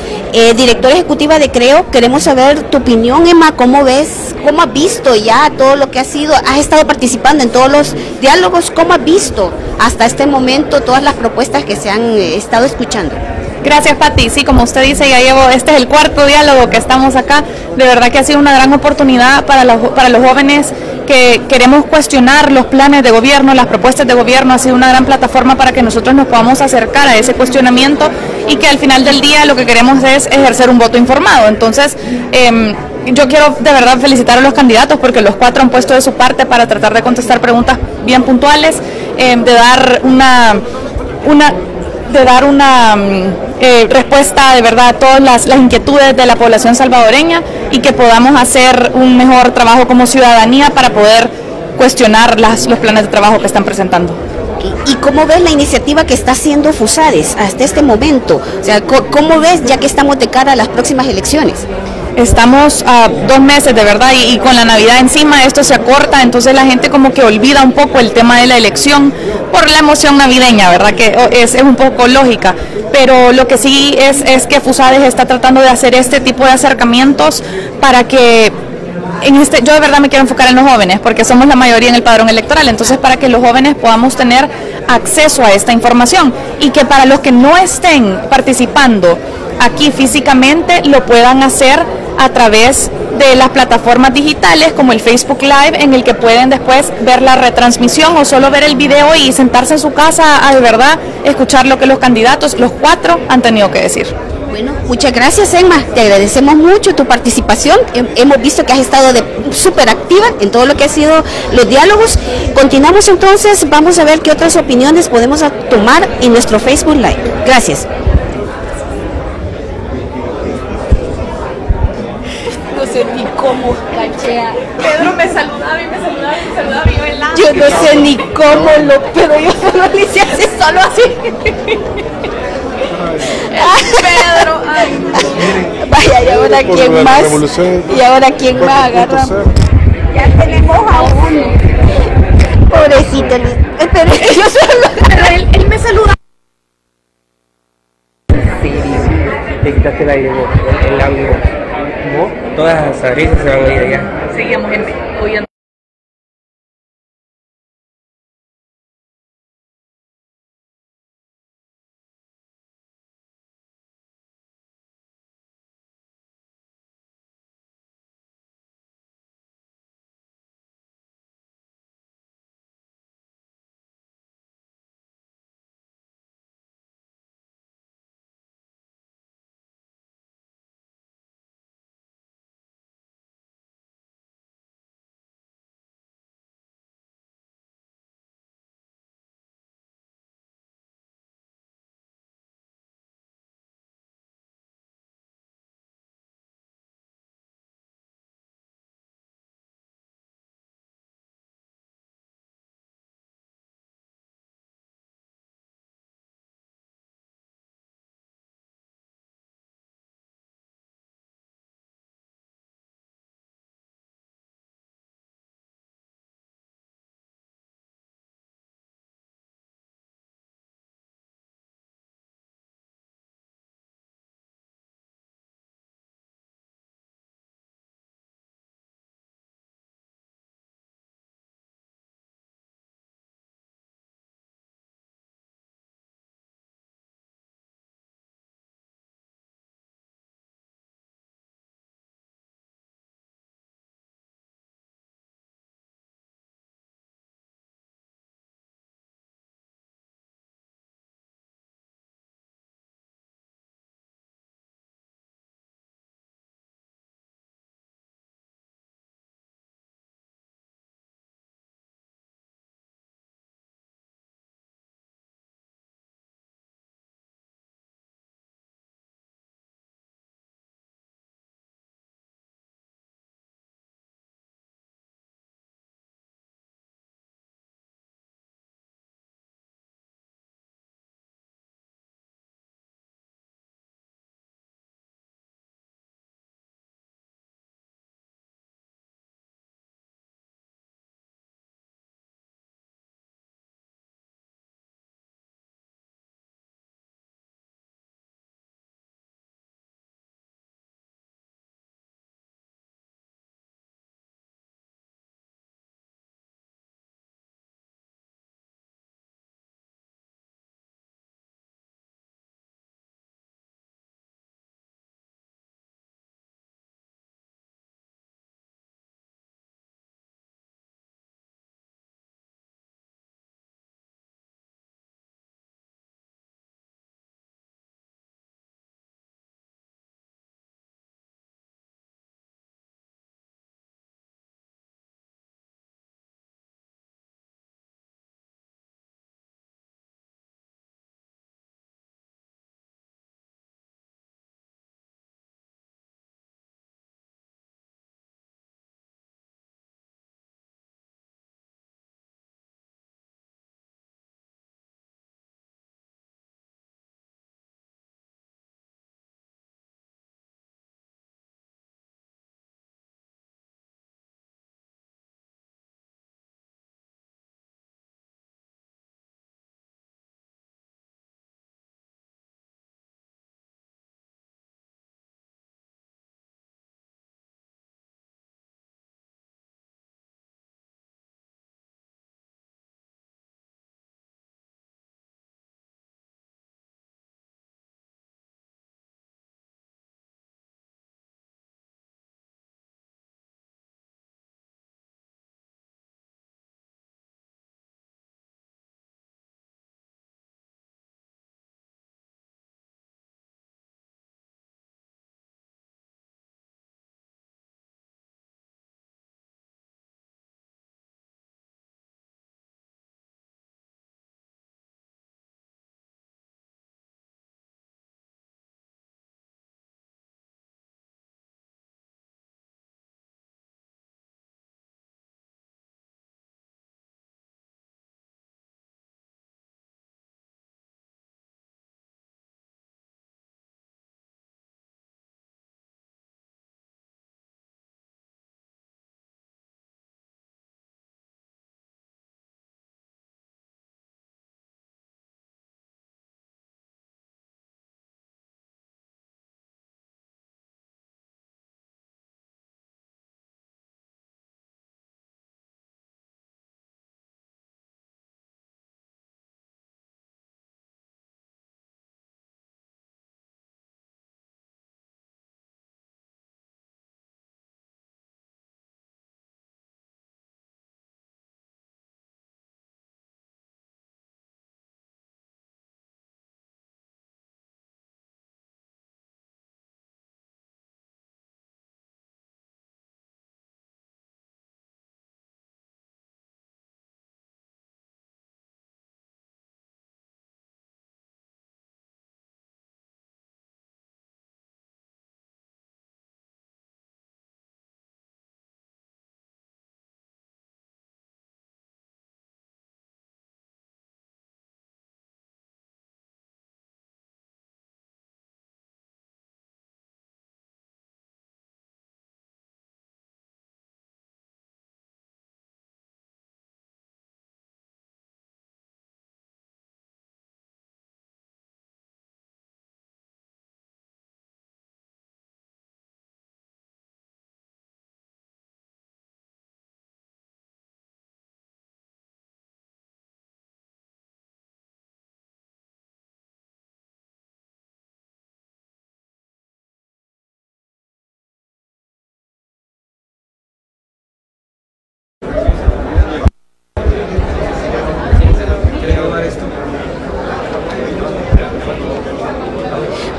Speaker 5: directora ejecutiva de Creo. Queremos saber tu opinión, Emma, ¿cómo ves, cómo has visto ya todo lo que ha sido? Has estado participando en todos los diálogos, ¿cómo has visto hasta este momento todas las propuestas que se han estado escuchando?
Speaker 6: Gracias, Pati. Sí, como usted dice, este es el cuarto diálogo que estamos acá. De verdad que ha sido una gran oportunidad para los jóvenes que queremos cuestionar los planes de gobierno, las propuestas de gobierno. Ha sido una gran plataforma para que nosotros nos podamos acercar a ese cuestionamiento y que al final del día lo que queremos es ejercer un voto informado. Entonces, yo quiero de verdad felicitar a los candidatos porque los cuatro han puesto de su parte para tratar de contestar preguntas bien puntuales, de dar una respuesta de verdad a todas las inquietudes de la población salvadoreña y que podamos hacer un mejor trabajo como ciudadanía para poder cuestionar los planes de trabajo que están presentando.
Speaker 5: ¿Y cómo ves la iniciativa que está haciendo FUSADES hasta este momento? O sea, ¿cómo ves ya que estamos de cara a las próximas elecciones?
Speaker 6: Estamos a 2 meses de verdad y con la Navidad encima esto se acorta, entonces la gente como que olvida un poco el tema de la elección por la emoción navideña, ¿verdad? Que es un poco lógica, pero lo que sí es que FUSADES está tratando de hacer este tipo de acercamientos para que yo de verdad me quiero enfocar en los jóvenes porque somos la mayoría en el padrón electoral, entonces para que los jóvenes podamos tener acceso a esta información y que para los que no estén participando aquí físicamente lo puedan hacer a través de las plataformas digitales como el Facebook Live, en el que pueden después ver la retransmisión o solo ver el video y sentarse en su casa a de verdad escuchar lo que los candidatos, los 4, han tenido que decir.
Speaker 5: Bueno, muchas gracias, Emma, te agradecemos mucho tu participación. Hemos visto que has estado súper activa en todo lo que ha sido los diálogos. Continuamos entonces, vamos a ver qué otras opiniones podemos tomar en nuestro Facebook Live. Gracias. No sé ni cómo cachea.
Speaker 6: Pedro me saludaba y me saludaba y me saludaba y yo helada.
Speaker 5: Yo no sé ni cómo pero yo solo le hice así, solo así.
Speaker 6: Pedro, ay.
Speaker 5: Vaya, y ahora quién más. Y ahora quién más agarra. Ya tenemos a uno. Pobrecito. Pero yo solo.
Speaker 6: Él me saluda.
Speaker 7: Sí, te quitaste el aire vos, el audio vos. Todas las arisas se van a ir allá.
Speaker 6: Seguíamos oyendo.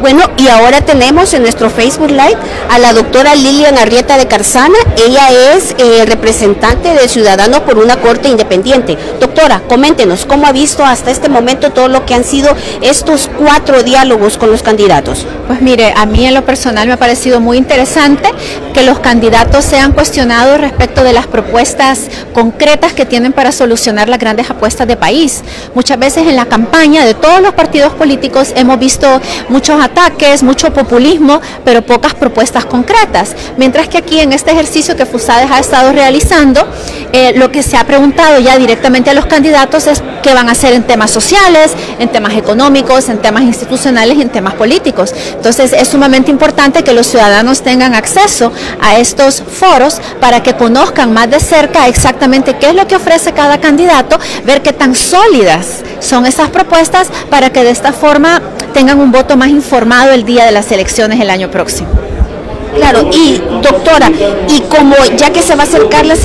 Speaker 5: Bueno, y ahora tenemos en nuestro Facebook Live a la doctora Lilian Arrieta de Carzana. Ella es representante de Ciudadanos por una Corte Independiente. Doctora, coméntenos, ¿cómo ha visto hasta este momento todo lo que han sido estos 4 diálogos con los candidatos?
Speaker 8: Pues mire, a mí en lo personal me ha parecido muy interesante que los candidatos sean cuestionados respecto de las propuestas concretas que tienen para solucionar las grandes apuestas de país. Muchas veces en la campaña de todos los partidos políticos hemos visto muchos ataques, mucho populismo, pero pocas propuestas concretas. Mientras que aquí en este ejercicio que FUSADES ha estado realizando, lo que se ha preguntado ya directamente a los candidatos es qué van a hacer en temas sociales, en temas económicos, en temas institucionales y en temas políticos. Entonces es sumamente importante que los ciudadanos tengan acceso a estos foros para que conozcan más de cerca exactamente qué es lo que ofrece cada candidato, ver qué tan sólidas son esas propuestas para que de esta forma tengan un voto más informado el día de las elecciones el año próximo.
Speaker 5: Claro, y doctora, y como ya que se va a acercar la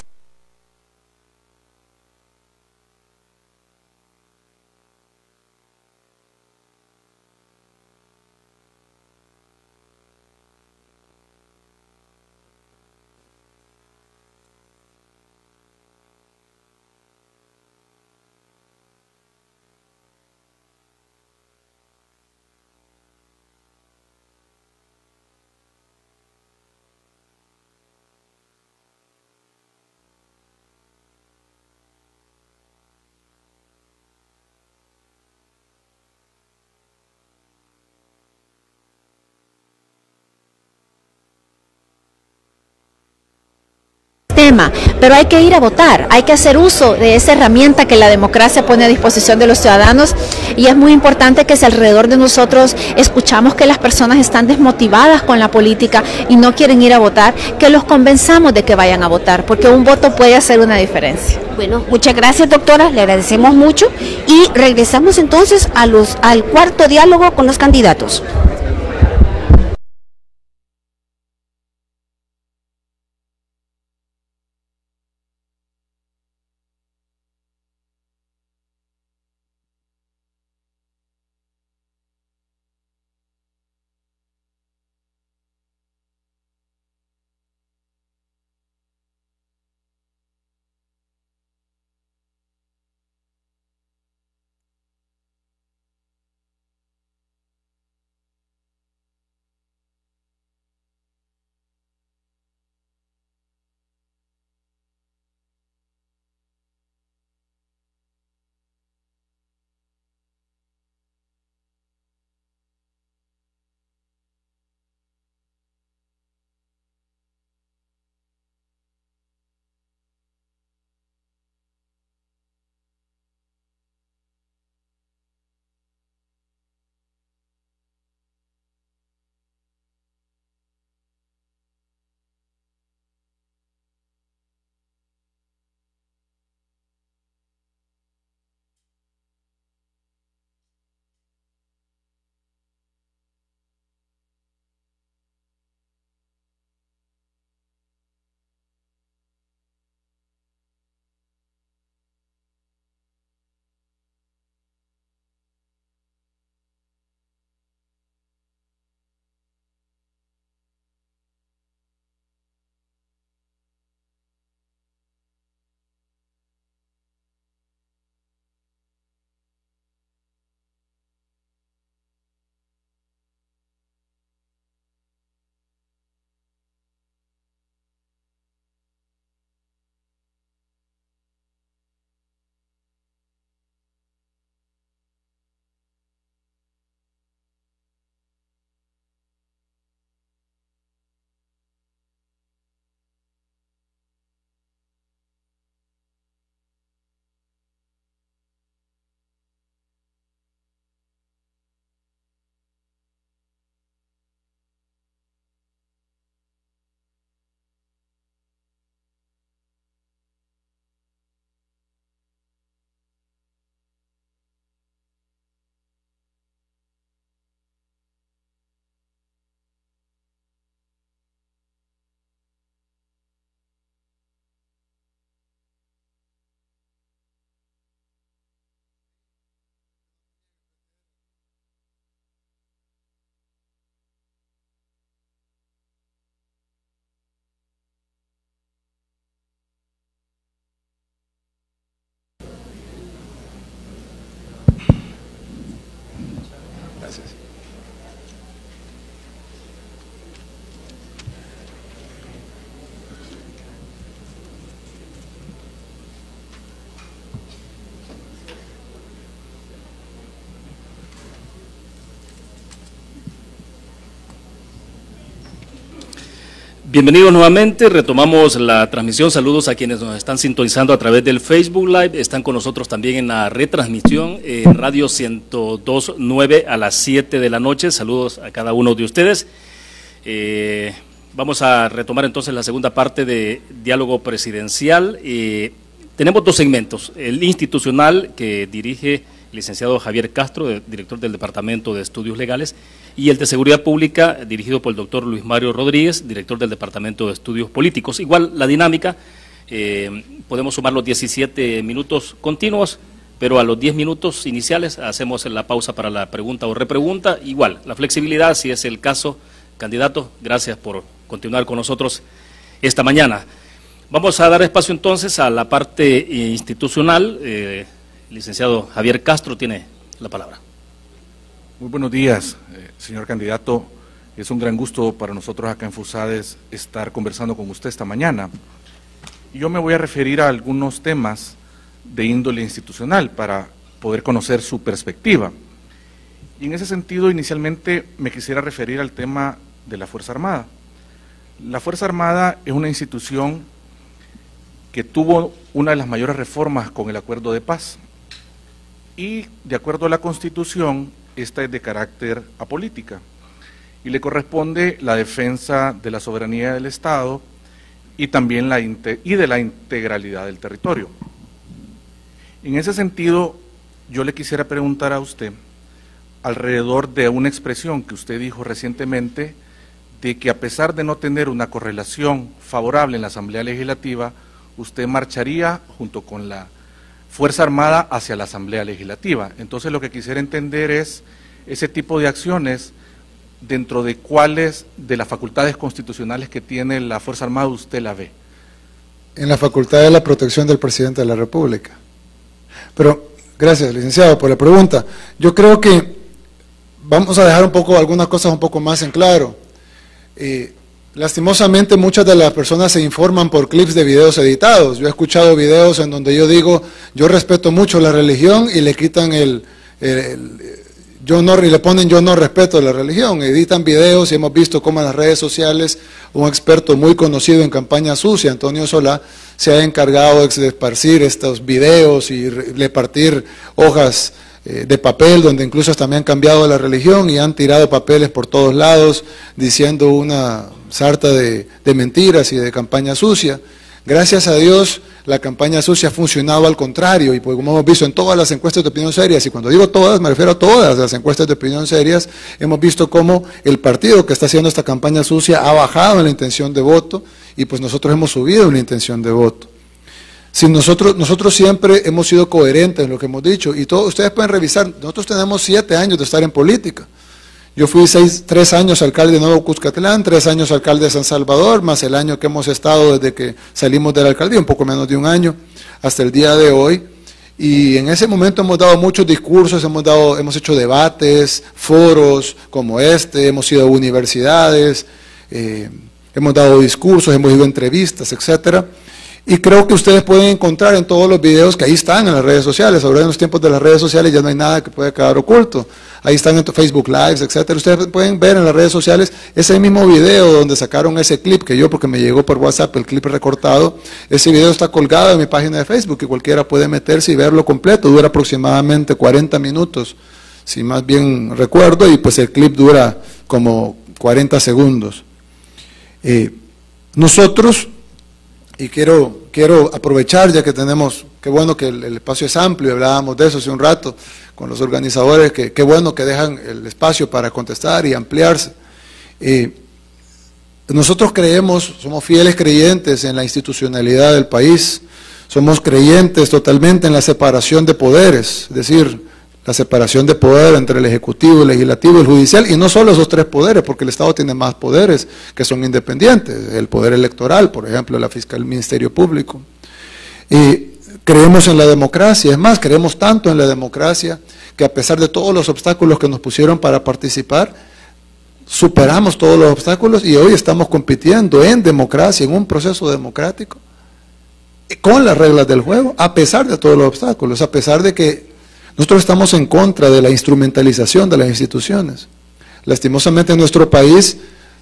Speaker 8: pero hay que ir a votar, hay que hacer uso de esa herramienta que la democracia pone a disposición de los ciudadanos, y es muy importante que si alrededor de nosotros escuchamos que las personas están desmotivadas con la política y no quieren ir a votar, que los convenzamos de que vayan a votar, porque un voto puede hacer una diferencia.
Speaker 5: Bueno, muchas gracias, doctora, le agradecemos mucho y regresamos entonces al cuarto diálogo con los candidatos.
Speaker 1: Bienvenidos nuevamente, retomamos la transmisión. Saludos a quienes nos están sintonizando a través del Facebook Live. Están con nosotros también en la retransmisión en Radio 102.9 a las 7 de la noche. Saludos a cada uno de ustedes. Vamos a retomar entonces la segunda parte de Diálogo Presidencial. Tenemos dos segmentos, el institucional que dirige el licenciado Javier Castro, director del Departamento de Estudios Legales, y el de Seguridad Pública, dirigido por el doctor Luis Mario Rodríguez, director del Departamento de Estudios Políticos. Igual la dinámica, podemos sumar los 17 minutos continuos, pero a los 10 minutos iniciales hacemos la pausa para la pregunta o repregunta. Igual, la flexibilidad, si es el caso. Candidato, gracias por continuar con nosotros esta mañana. Vamos a dar espacio entonces a la parte institucional. El licenciado Javier Castro tiene la palabra.
Speaker 9: Muy buenos días, señor candidato. Es un gran gusto para nosotros acá en FUSADES estar conversando con usted esta mañana. Yo me voy a referir a algunos temas de índole institucional para poder conocer su perspectiva. Y en ese sentido, inicialmente me quisiera referir al tema de la Fuerza Armada. La Fuerza Armada es una institución que tuvo una de las mayores reformas con el Acuerdo de Paz. Y de acuerdo a la Constitución, esta es de carácter apolítica y le corresponde la defensa de la soberanía del Estado y también de la integralidad del territorio. En ese sentido, yo le quisiera preguntar a usted alrededor de una expresión que usted dijo recientemente de que a pesar de no tener una correlación favorable en la Asamblea Legislativa, usted marcharía junto con la Fuerza Armada hacia la Asamblea Legislativa. Entonces lo que quisiera entender es ese tipo de acciones dentro de cuáles de las facultades constitucionales que tiene la Fuerza Armada usted la ve.
Speaker 2: En la facultad de la protección del presidente de la República. Pero, gracias, licenciado, por la pregunta. Yo creo que vamos a dejar algunas cosas un poco más en claro. Lastimosamente muchas de las personas se informan por clips de videos editados. Yo he escuchado videos en donde yo digo, yo respeto mucho la religión y le quitan yo no, y le ponen yo no respeto la religión. Editan videos y hemos visto cómo en las redes sociales un experto muy conocido en campaña sucia, Antonio Solá, se ha encargado de esparcir estos videos y repartir hojas de papel, donde incluso también han cambiado la religión y han tirado papeles por todos lados diciendo una sarta de mentiras y de campaña sucia. Gracias a Dios, la campaña sucia ha funcionado al contrario, y pues como hemos visto en todas las encuestas de opinión serias, y cuando digo todas, me refiero a todas las encuestas de opinión serias, hemos visto cómo el partido que está haciendo esta campaña sucia ha bajado en la intención de voto, y pues nosotros hemos subido en la intención de voto. Si nosotros siempre hemos sido coherentes en lo que hemos dicho, y todos ustedes pueden revisar, nosotros tenemos 7 años de estar en política. Yo fui 3 años alcalde de Nuevo Cuscatlán, 3 años alcalde de San Salvador, más el año que hemos estado desde que salimos de la alcaldía, un poco menos de un año, hasta el día de hoy. Y en ese momento hemos dado muchos discursos, hemos hecho debates, foros como este, hemos ido a universidades, hemos dado discursos, hemos ido a entrevistas, etcétera. Y creo que ustedes pueden encontrar en todos los videos que ahí están en las redes sociales. Ahora en los tiempos de las redes sociales ya no hay nada que pueda quedar oculto. Ahí están en Facebook Lives, etcétera. Ustedes pueden ver en las redes sociales ese mismo video donde sacaron ese clip que yo, porque me llegó por WhatsApp el clip recortado. Ese video está colgado en mi página de Facebook y cualquiera puede meterse y verlo completo. Dura aproximadamente 40 minutos, si más bien recuerdo, y pues el clip dura como 40 segundos. Nosotros... Y quiero aprovechar, ya que tenemos, qué bueno que el espacio es amplio, hablábamos de eso hace un rato con los organizadores, que qué bueno que dejan el espacio para contestar y ampliarse. Nosotros somos fieles creyentes en la institucionalidad del país, somos creyentes totalmente en la separación de poderes, es decir, la separación de poder entre el Ejecutivo, el Legislativo y el Judicial, y no solo esos 3 poderes, porque el Estado tiene más poderes que son independientes, el poder electoral, por ejemplo, la fiscal, el Ministerio Público. Y creemos en la democracia, es más, creemos tanto en la democracia, que a pesar de todos los obstáculos que nos pusieron para participar, superamos todos los obstáculos y hoy estamos compitiendo en democracia, en un proceso democrático, con las reglas del juego, a pesar de todos los obstáculos, a pesar de que nosotros estamos en contra de la instrumentalización de las instituciones. Lastimosamente en nuestro país,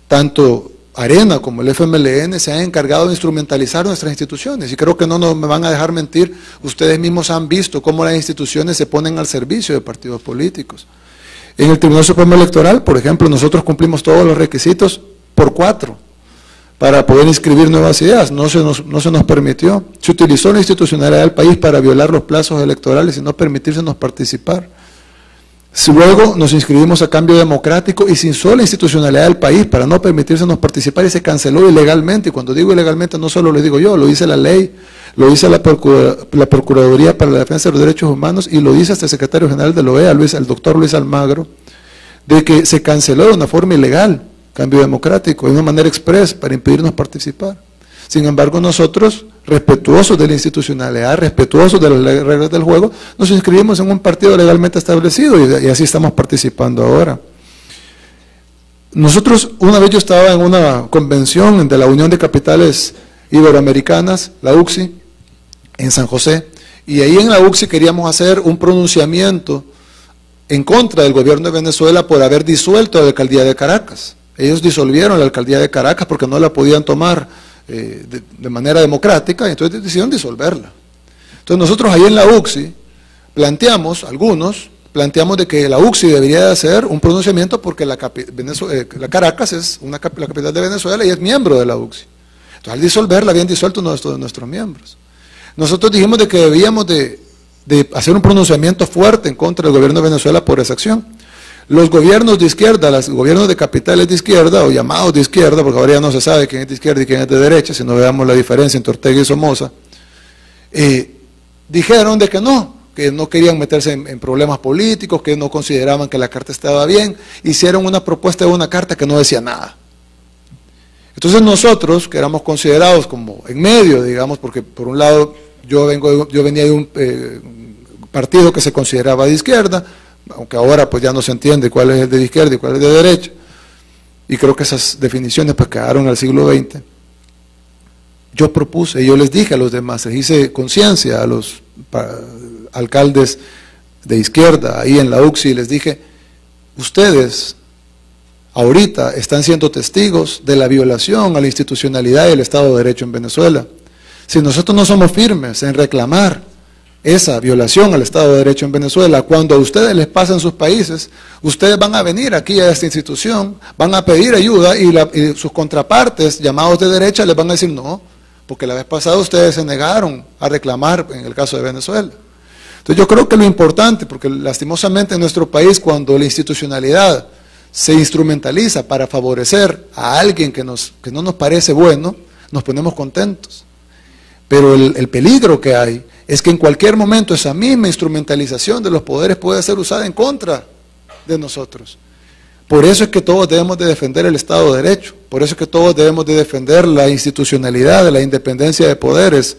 Speaker 2: tanto arena como el FMLN se han encargado de instrumentalizar nuestras instituciones, y creo que no me van a dejar mentir, ustedes mismos han visto cómo las instituciones se ponen al servicio de partidos políticos. En el Tribunal Supremo Electoral, por ejemplo, nosotros cumplimos todos los requisitos por 4 para poder inscribir nuevas ideas, no se nos permitió. Se utilizó la institucionalidad del país para violar los plazos electorales y no permitírsenos participar. Luego nos inscribimos a Cambio Democrático y sin sola institucionalidad del país para no permitírsenos participar, y se canceló ilegalmente. Y cuando digo ilegalmente no solo lo digo yo, lo dice la ley, lo dice la Procuraduría para la Defensa de los Derechos Humanos y lo dice hasta el secretario general de la OEA, el doctor Luis Almagro, de que se canceló de una forma ilegal Cambio Democrático, de una manera express para impedirnos participar. Sin embargo, nosotros, respetuosos de la institucionalidad, respetuosos de las reglas del juego, nos inscribimos en un partido legalmente establecido y así estamos participando ahora. Nosotros, una vez yo estaba en una convención de la Unión de Capitales Iberoamericanas, la UCSI, en San José, y ahí en la UCSI queríamos hacer un pronunciamiento en contra del gobierno de Venezuela por haber disuelto la alcaldía de Caracas. Ellos disolvieron la alcaldía de Caracas porque no la podían tomar de manera democrática, y entonces decidieron disolverla. Entonces nosotros ahí en la UCSI planteamos de que la UCSI debería de hacer un pronunciamiento porque la Caracas es la capital de Venezuela y es miembro de la UCSI. Entonces al disolverla habían disuelto nuestros miembros. Nosotros dijimos de que debíamos de hacer un pronunciamiento fuerte en contra del gobierno de Venezuela por esa acción. Los gobiernos de izquierda, los gobiernos de capitales de izquierda, o llamados de izquierda, porque ahora ya no se sabe quién es de izquierda y quién es de derecha, si no veamos la diferencia entre Ortega y Somoza, dijeron de que no querían meterse en problemas políticos, que no consideraban que la carta estaba bien, hicieron una propuesta de una carta que no decía nada. Entonces nosotros, que éramos considerados como en medio, digamos, porque por un lado yo venía de un partido que se consideraba de izquierda, aunque ahora pues ya no se entiende cuál es el de izquierda y cuál es de derecha, y creo que esas definiciones pues quedaron al siglo XX. Yo propuse, y yo les dije a los demás, les hice conciencia a los alcaldes de izquierda ahí en la UCSI, y les dije, ustedes ahorita están siendo testigos de la violación a la institucionalidad y el Estado de Derecho en Venezuela. Si nosotros no somos firmes en reclamar esa violación al Estado de Derecho en Venezuela, cuando a ustedes les pasa en sus países, ustedes van a venir aquí a esta institución, van a pedir ayuda y sus contrapartes llamados de derecha les van a decir no, porque la vez pasada ustedes se negaron a reclamar en el caso de Venezuela. Entonces yo creo que lo importante, porque lastimosamente en nuestro país cuando la institucionalidad se instrumentaliza para favorecer a alguien que no nos parece bueno, nos ponemos contentos. Pero el peligro que hay es que en cualquier momento esa misma instrumentalización de los poderes puede ser usada en contra de nosotros. Por eso es que todos debemos de defender el Estado de Derecho, por eso es que todos debemos de defender la institucionalidad, de la independencia de poderes,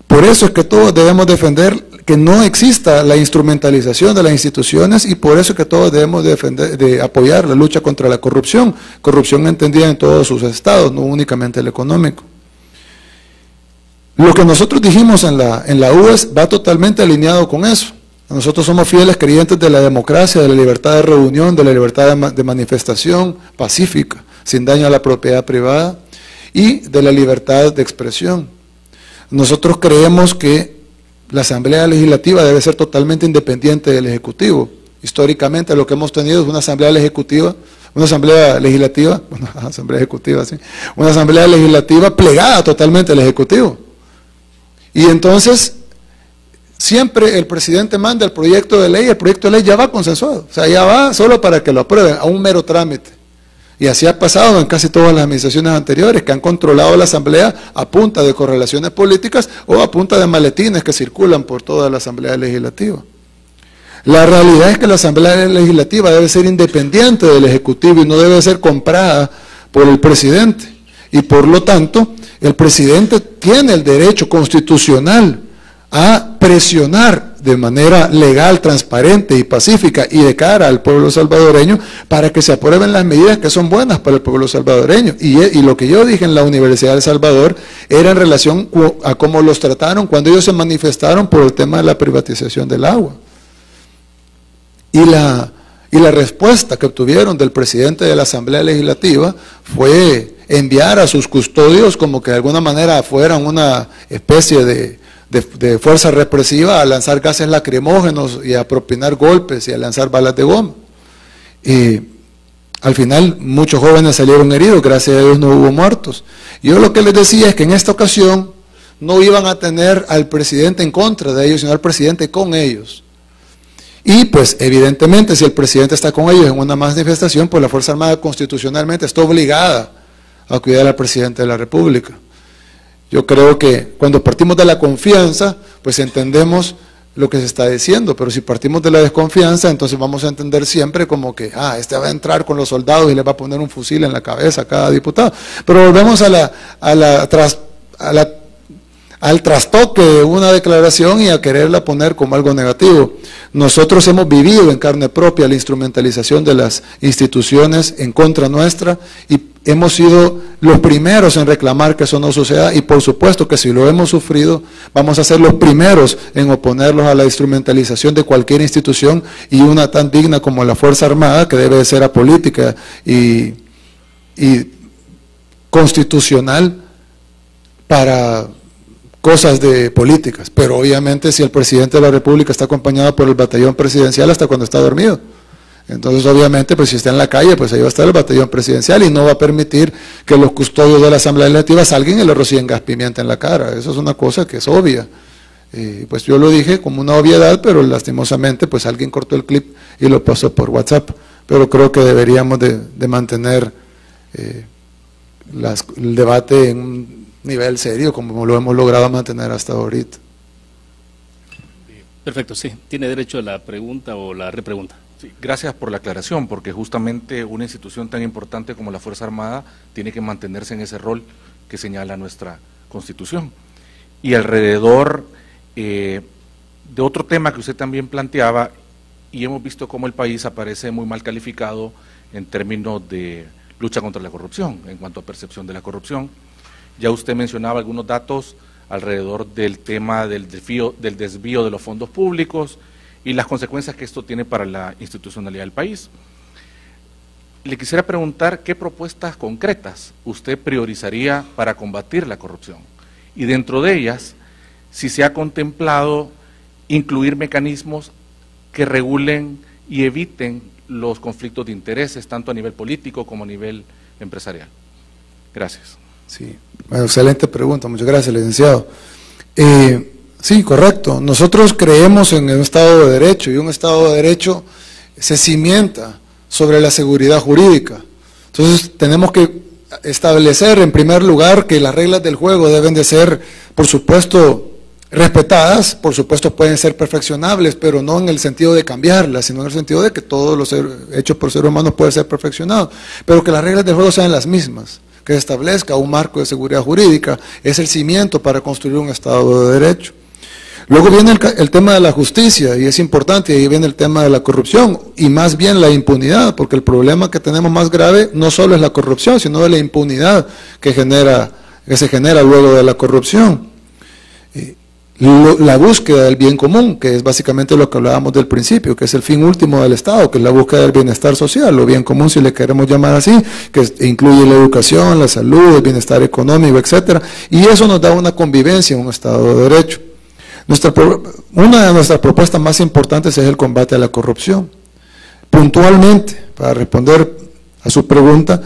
Speaker 2: por eso es que todos debemos defender que no exista la instrumentalización de las instituciones, y por eso es que todos debemos de apoyar la lucha contra la corrupción entendida en todos sus estados, no únicamente el económico. Lo que nosotros dijimos en la UES va totalmente alineado con eso. Nosotros somos fieles creyentes de la democracia, de la libertad de reunión, de la libertad de manifestación pacífica, sin daño a la propiedad privada, y de la libertad de expresión. Nosotros creemos que la Asamblea Legislativa debe ser totalmente independiente del Ejecutivo. Históricamente lo que hemos tenido es una Asamblea Legislativa plegada totalmente al Ejecutivo. Y entonces, siempre el presidente manda el proyecto de ley ya va consensuado, o sea, ya va solo para que lo aprueben, a un mero trámite. Y así ha pasado en casi todas las administraciones anteriores, que han controlado la Asamblea a punta de correlaciones políticas o a punta de maletines que circulan por toda la Asamblea Legislativa. La realidad es que la Asamblea Legislativa debe ser independiente del Ejecutivo y no debe ser comprada por el presidente. Y por lo tanto, el presidente tiene el derecho constitucional a presionar de manera legal, transparente y pacífica y de cara al pueblo salvadoreño para que se aprueben las medidas que son buenas para el pueblo salvadoreño. Y lo que yo dije en la Universidad de El Salvador era en relación a cómo los trataron cuando ellos se manifestaron por el tema de la privatización del agua. Y la respuesta que obtuvieron del presidente de la Asamblea Legislativa fue enviar a sus custodios como que de alguna manera fueran una especie de fuerza represiva a lanzar gases lacrimógenos y a propinar golpes y a lanzar balas de goma. Y al final muchos jóvenes salieron heridos, gracias a Dios no hubo muertos. Yo lo que les decía es que en esta ocasión no iban a tener al presidente en contra de ellos, sino al presidente con ellos. Y pues evidentemente si el presidente está con ellos en una manifestación, pues la Fuerza Armada constitucionalmente está obligada a cuidar al presidente de la República. Yo creo que cuando partimos de la confianza, pues entendemos lo que se está diciendo, pero si partimos de la desconfianza, entonces vamos a entender siempre como que, este va a entrar con los soldados y le va a poner un fusil en la cabeza a cada diputado. Pero volvemos al trastoque de una declaración y a quererla poner como algo negativo. Nosotros hemos vivido en carne propia la instrumentalización de las instituciones en contra nuestra y hemos sido los primeros en reclamar que eso no suceda y por supuesto que si lo hemos sufrido, vamos a ser los primeros en oponerlos a la instrumentalización de cualquier institución y una tan digna como la Fuerza Armada, que debe de ser apolítica y constitucional para cosas de políticas, pero obviamente si el presidente de la República está acompañado por el batallón presidencial hasta cuando está dormido, entonces obviamente pues si está en la calle, pues ahí va a estar el batallón presidencial y no va a permitir que los custodios de la Asamblea Legislativa salgan y le rocíen gas pimienta en la cara. Eso es una cosa que es obvia. Pues yo lo dije como una obviedad, pero lastimosamente pues alguien cortó el clip y lo pasó por WhatsApp, pero creo que deberíamos de mantener el debate en un nivel serio, como lo hemos logrado mantener hasta ahorita.
Speaker 1: Perfecto, sí. Tiene derecho a la pregunta o la repregunta.
Speaker 9: Sí, gracias por la aclaración, porque justamente una institución tan importante como la Fuerza Armada tiene que mantenerse en ese rol que señala nuestra Constitución. Y alrededor de otro tema que usted también planteaba, y hemos visto cómo el país aparece muy mal calificado en términos de lucha contra la corrupción, en cuanto a percepción de la corrupción. Ya usted mencionaba algunos datos alrededor del tema del desvío de los fondos públicos y las consecuencias que esto tiene para la institucionalidad del país. Le quisiera preguntar qué propuestas concretas usted priorizaría para combatir la corrupción y dentro de ellas, si se ha contemplado incluir mecanismos que regulen y eviten los conflictos de intereses, tanto a nivel político como a nivel empresarial. Gracias.
Speaker 2: Sí, bueno, excelente pregunta, muchas gracias, licenciado. Sí, correcto, nosotros creemos en un Estado de Derecho y un Estado de Derecho se cimienta sobre la seguridad jurídica. Entonces tenemos que establecer en primer lugar que las reglas del juego deben de ser, por supuesto, respetadas, por supuesto pueden ser perfeccionables, pero no en el sentido de cambiarlas, sino en el sentido de que todos los hechos por seres humanos pueden ser perfeccionados, pero que las reglas del juego sean las mismas, que se establezca un marco de seguridad jurídica, es el cimiento para construir un Estado de Derecho. Luego viene el tema de la justicia, y es importante, y ahí viene el tema de la corrupción, y más bien la impunidad, porque el problema que tenemos más grave no solo es la corrupción, sino de la impunidad que se genera luego de la corrupción. La búsqueda del bien común, que es básicamente lo que hablábamos del principio, que es el fin último del Estado, que es la búsqueda del bienestar social, o bien común si le queremos llamar así, que incluye la educación, la salud, el bienestar económico, etcétera, y eso nos da una convivencia en un Estado de Derecho. Una de nuestras propuestas más importantes es el combate a la corrupción. Puntualmente, para responder a su pregunta,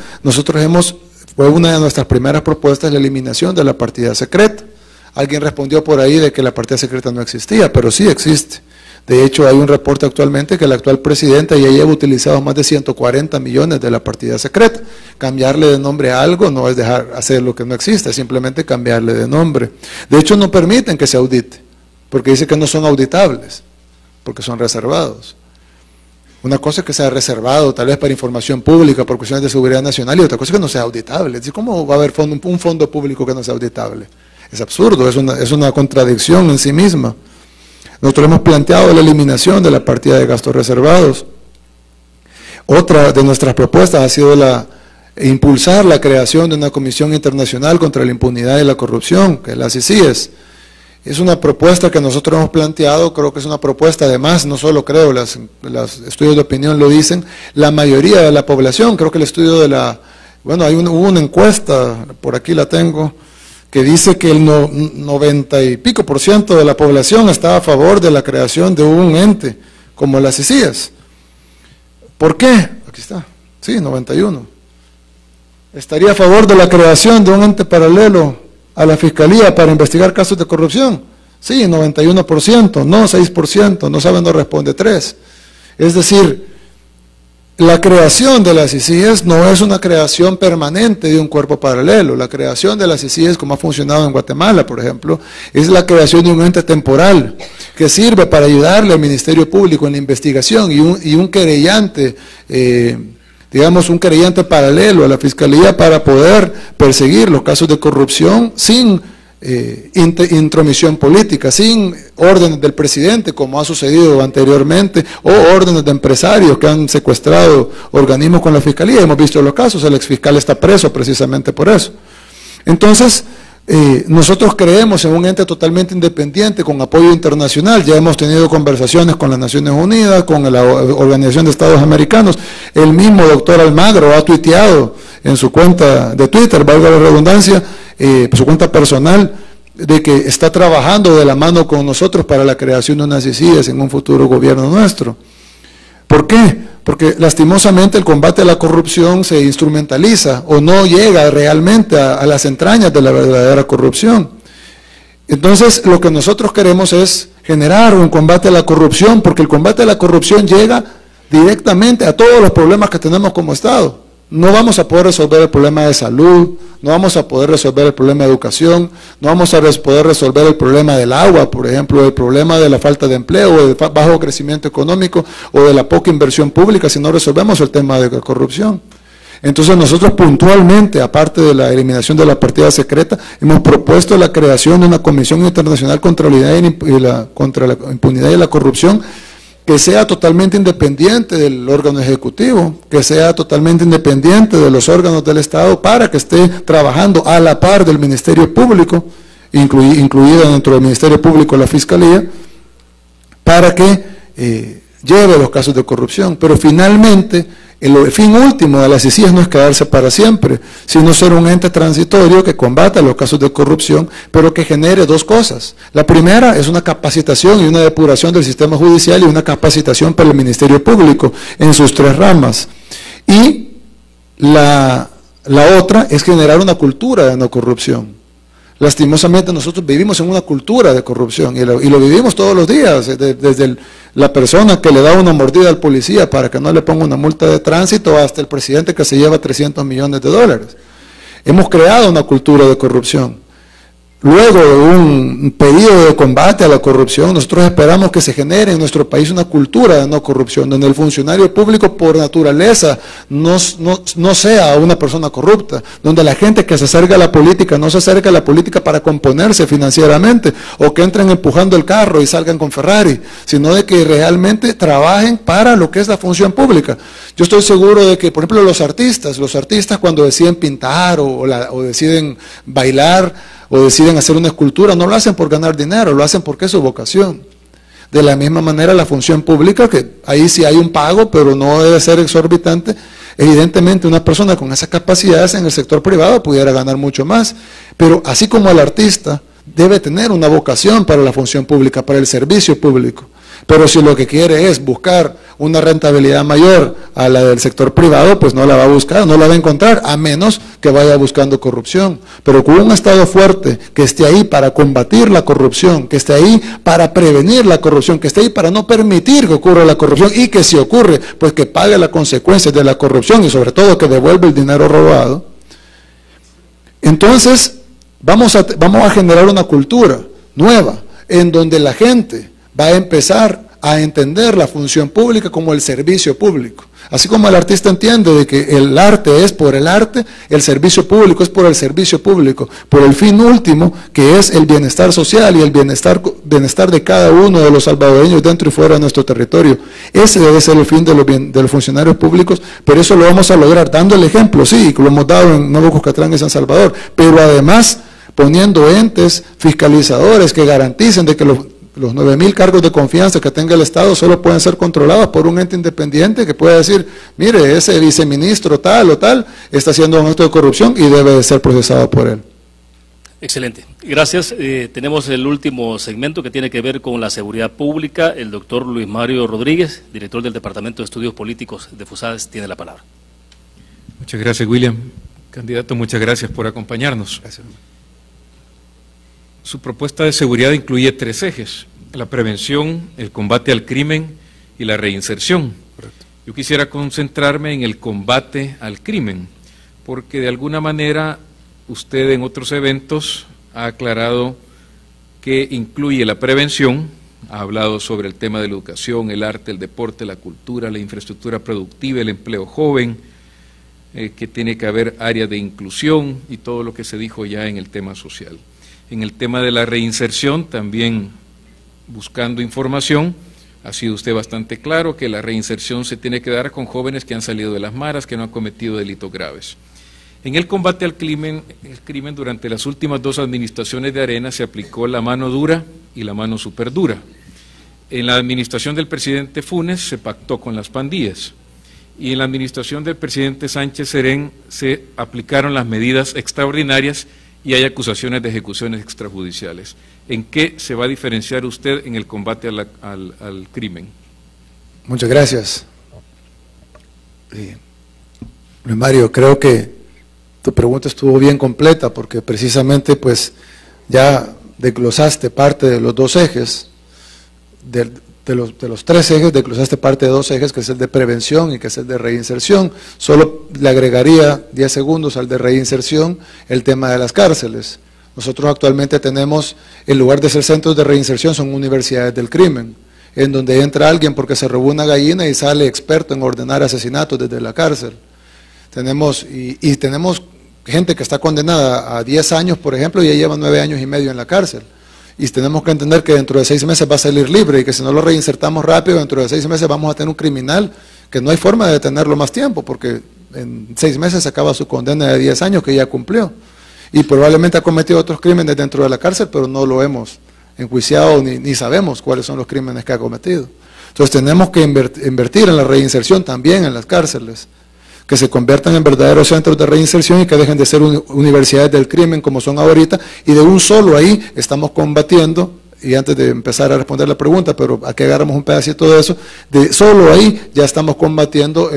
Speaker 2: fue una de nuestras primeras propuestas la eliminación de la partida secreta. Alguien respondió por ahí de que la partida secreta no existía, pero sí existe. De hecho, hay un reporte actualmente que el actual presidente ya lleva utilizado más de 140 millones de la partida secreta. Cambiarle de nombre a algo no es dejar hacer lo que no existe, es simplemente cambiarle de nombre. De hecho, no permiten que se audite, porque dice que no son auditables, porque son reservados. Una cosa es que sea reservado, tal vez para información pública, por cuestiones de seguridad nacional, y otra cosa es que no sea auditable. Es decir, ¿cómo va a haber un fondo público que no sea auditable? Es absurdo, es una contradicción en sí misma. Nosotros hemos planteado la eliminación de la partida de gastos reservados. Otra de nuestras propuestas ha sido impulsar la creación de una comisión internacional contra la impunidad y la corrupción, que es la CICIES. Es una propuesta que nosotros hemos planteado, creo que es una propuesta, además, no solo creo, los estudios de opinión lo dicen, la mayoría de la población, creo que el estudio de la Bueno, hubo una encuesta, por aquí la tengo, que dice que el 90 y pico % de la población está a favor de la creación de un ente como las CICIAS. ¿Por qué? Aquí está, sí, 91. ¿Estaría a favor de la creación de un ente paralelo a la Fiscalía para investigar casos de corrupción? Sí, 91%, no 6%, no sabe, no responde 3%. Es decir, la creación de las CICIAS no es una creación permanente de un cuerpo paralelo. La creación de las CICIAS, como ha funcionado en Guatemala, por ejemplo, es la creación de un ente temporal que sirve para ayudarle al Ministerio Público en la investigación y un querellante, digamos, un querellante paralelo a la Fiscalía para poder perseguir los casos de corrupción sin intromisión política, sin órdenes del presidente, como ha sucedido anteriormente, o órdenes de empresarios que han secuestrado organismos con la Fiscalía. Hemos visto los casos, el exfiscal está preso precisamente por eso. Entonces, nosotros creemos en un ente totalmente independiente, con apoyo internacional. Ya hemos tenido conversaciones con las Naciones Unidas, con la Organización de Estados Americanos. El mismo doctor Almagro ha tuiteado en su cuenta de Twitter, valga la redundancia, su cuenta personal, de que está trabajando de la mano con nosotros para la creación de unas CICIAS en un futuro gobierno nuestro. ¿Por qué? Porque lastimosamente el combate a la corrupción se instrumentaliza o no llega realmente a las entrañas de la verdadera corrupción. Entonces, lo que nosotros queremos es generar un combate a la corrupción, porque el combate a la corrupción llega directamente a todos los problemas que tenemos como Estado. No vamos a poder resolver el problema de salud, no vamos a poder resolver el problema de educación, no vamos a poder resolver el problema del agua, por ejemplo, el problema de la falta de empleo, del bajo crecimiento económico o de la poca inversión pública si no resolvemos el tema de la corrupción. Entonces nosotros puntualmente, aparte de la eliminación de la partida secreta, hemos propuesto la creación de una Comisión Internacional contra la Impunidad y la Corrupción, que sea totalmente independiente del órgano ejecutivo, que sea totalmente independiente de los órganos del Estado, para que esté trabajando a la par del Ministerio Público, incluida dentro del Ministerio Público la Fiscalía, para que lleve los casos de corrupción. Pero finalmente, el fin último de las CICIAS no es quedarse para siempre, sino ser un ente transitorio que combata los casos de corrupción, pero que genere dos cosas. La primera es una capacitación y una depuración del sistema judicial y una capacitación para el Ministerio Público en sus 3 ramas. Y la otra es generar una cultura de no corrupción. Lastimosamente nosotros vivimos en una cultura de corrupción y lo vivimos todos los días, desde la persona que le da una mordida al policía para que no le ponga una multa de tránsito hasta el presidente que se lleva $300 millones. Hemos creado una cultura de corrupción. Luego de un periodo de combate a la corrupción, nosotros esperamos que se genere en nuestro país una cultura de no corrupción, donde el funcionario público por naturaleza no sea una persona corrupta, donde la gente que se acerca a la política no se acerca a la política para componerse financieramente, o que entren empujando el carro y salgan con Ferrari, sino de que realmente trabajen para lo que es la función pública. Yo estoy seguro de que, por ejemplo, los artistas cuando deciden pintar o deciden bailar, o deciden hacer una escultura, no lo hacen por ganar dinero, lo hacen porque es su vocación. De la misma manera la función pública, que ahí sí hay un pago, pero no debe ser exorbitante. Evidentemente una persona con esas capacidades en el sector privado pudiera ganar mucho más, pero así como el artista debe tener una vocación para la función pública, para el servicio público. Pero si lo que quiere es buscar una rentabilidad mayor a la del sector privado, pues no la va a buscar, no la va a encontrar, a menos que vaya buscando corrupción. Pero con un Estado fuerte, que esté ahí para combatir la corrupción, que esté ahí para prevenir la corrupción, que esté ahí para no permitir que ocurra la corrupción, y que si ocurre, pues que pague las consecuencias de la corrupción, y sobre todo que devuelva el dinero robado. Entonces, vamos a generar una cultura nueva, en donde la gente va a empezar a entender la función pública como el servicio público. Así como el artista entiende de que el arte es por el arte, el servicio público es por el servicio público, por el fin último, que es el bienestar social y el bienestar de cada uno de los salvadoreños dentro y fuera de nuestro territorio. Ese debe ser el fin de los funcionarios públicos, pero eso lo vamos a lograr dando el ejemplo, sí, que lo hemos dado en Nuevo Cuscatlán y San Salvador, pero además poniendo entes fiscalizadores que garanticen de que los 9.000 cargos de confianza que tenga el Estado solo pueden ser controlados por un ente independiente que pueda decir, mire, ese viceministro tal o tal está haciendo un acto de corrupción y debe de ser procesado por él.
Speaker 1: Excelente, gracias. Tenemos el último segmento que tiene que ver con la seguridad pública. El doctor Luis Mario Rodríguez, director del Departamento de Estudios Políticos de FUSADES, tiene la palabra.
Speaker 10: Muchas gracias, William. Candidato, muchas gracias por acompañarnos.
Speaker 2: Gracias.
Speaker 10: Su propuesta de seguridad incluye 3 ejes: la prevención, el combate al crimen y la reinserción.
Speaker 2: Correcto.
Speaker 10: Yo quisiera concentrarme en el combate al crimen, porque de alguna manera usted en otros eventos ha aclarado que incluye la prevención, ha hablado sobre el tema de la educación, el arte, el deporte, la cultura, la infraestructura productiva, el empleo joven, que tiene que haber áreas de inclusión y todo lo que se dijo ya en el tema social. En el tema de la reinserción, también buscando información, ha sido usted bastante claro que la reinserción se tiene que dar con jóvenes que han salido de las maras, que no han cometido delitos graves. En el combate al crimen, durante las últimas 2 administraciones de Arena se aplicó la mano dura y la mano superdura. En la administración del presidente Funes se pactó con las pandillas y en la administración del presidente Sánchez Serén se aplicaron las medidas extraordinarias y hay acusaciones de ejecuciones extrajudiciales. ¿En qué se va a diferenciar usted en el combate al crimen?
Speaker 2: Muchas gracias. Luis Mario, creo que tu pregunta estuvo bien completa porque precisamente pues ya desglosaste parte de los 2 ejes, de los 3 ejes desglosaste parte de 2 ejes, que es el de prevención y que es el de reinserción. Solo le agregaría 10 segundos al de reinserción el tema de las cárceles. Nosotros actualmente tenemos, en lugar de ser centros de reinserción, son universidades del crimen, en donde entra alguien porque se robó una gallina y sale experto en ordenar asesinatos desde la cárcel. Tenemos gente que está condenada a 10 años, por ejemplo, y ya lleva 9 años y medio en la cárcel. Y tenemos que entender que dentro de 6 meses va a salir libre y que si no lo reinsertamos rápido, dentro de 6 meses vamos a tener un criminal que no hay forma de detenerlo más tiempo, porque en 6 meses se acaba su condena de 10 años que ya cumplió. Y probablemente ha cometido otros crímenes dentro de la cárcel, pero no lo hemos enjuiciado ni sabemos cuáles son los crímenes que ha cometido. Entonces tenemos que invertir en la reinserción también en las cárceles, que se conviertan en verdaderos centros de reinserción y que dejen de ser universidades del crimen como son ahorita, y de un solo ahí estamos combatiendo, y antes de empezar a responder la pregunta, pero aquí agarramos un pedacito de eso, de solo ahí ya estamos combatiendo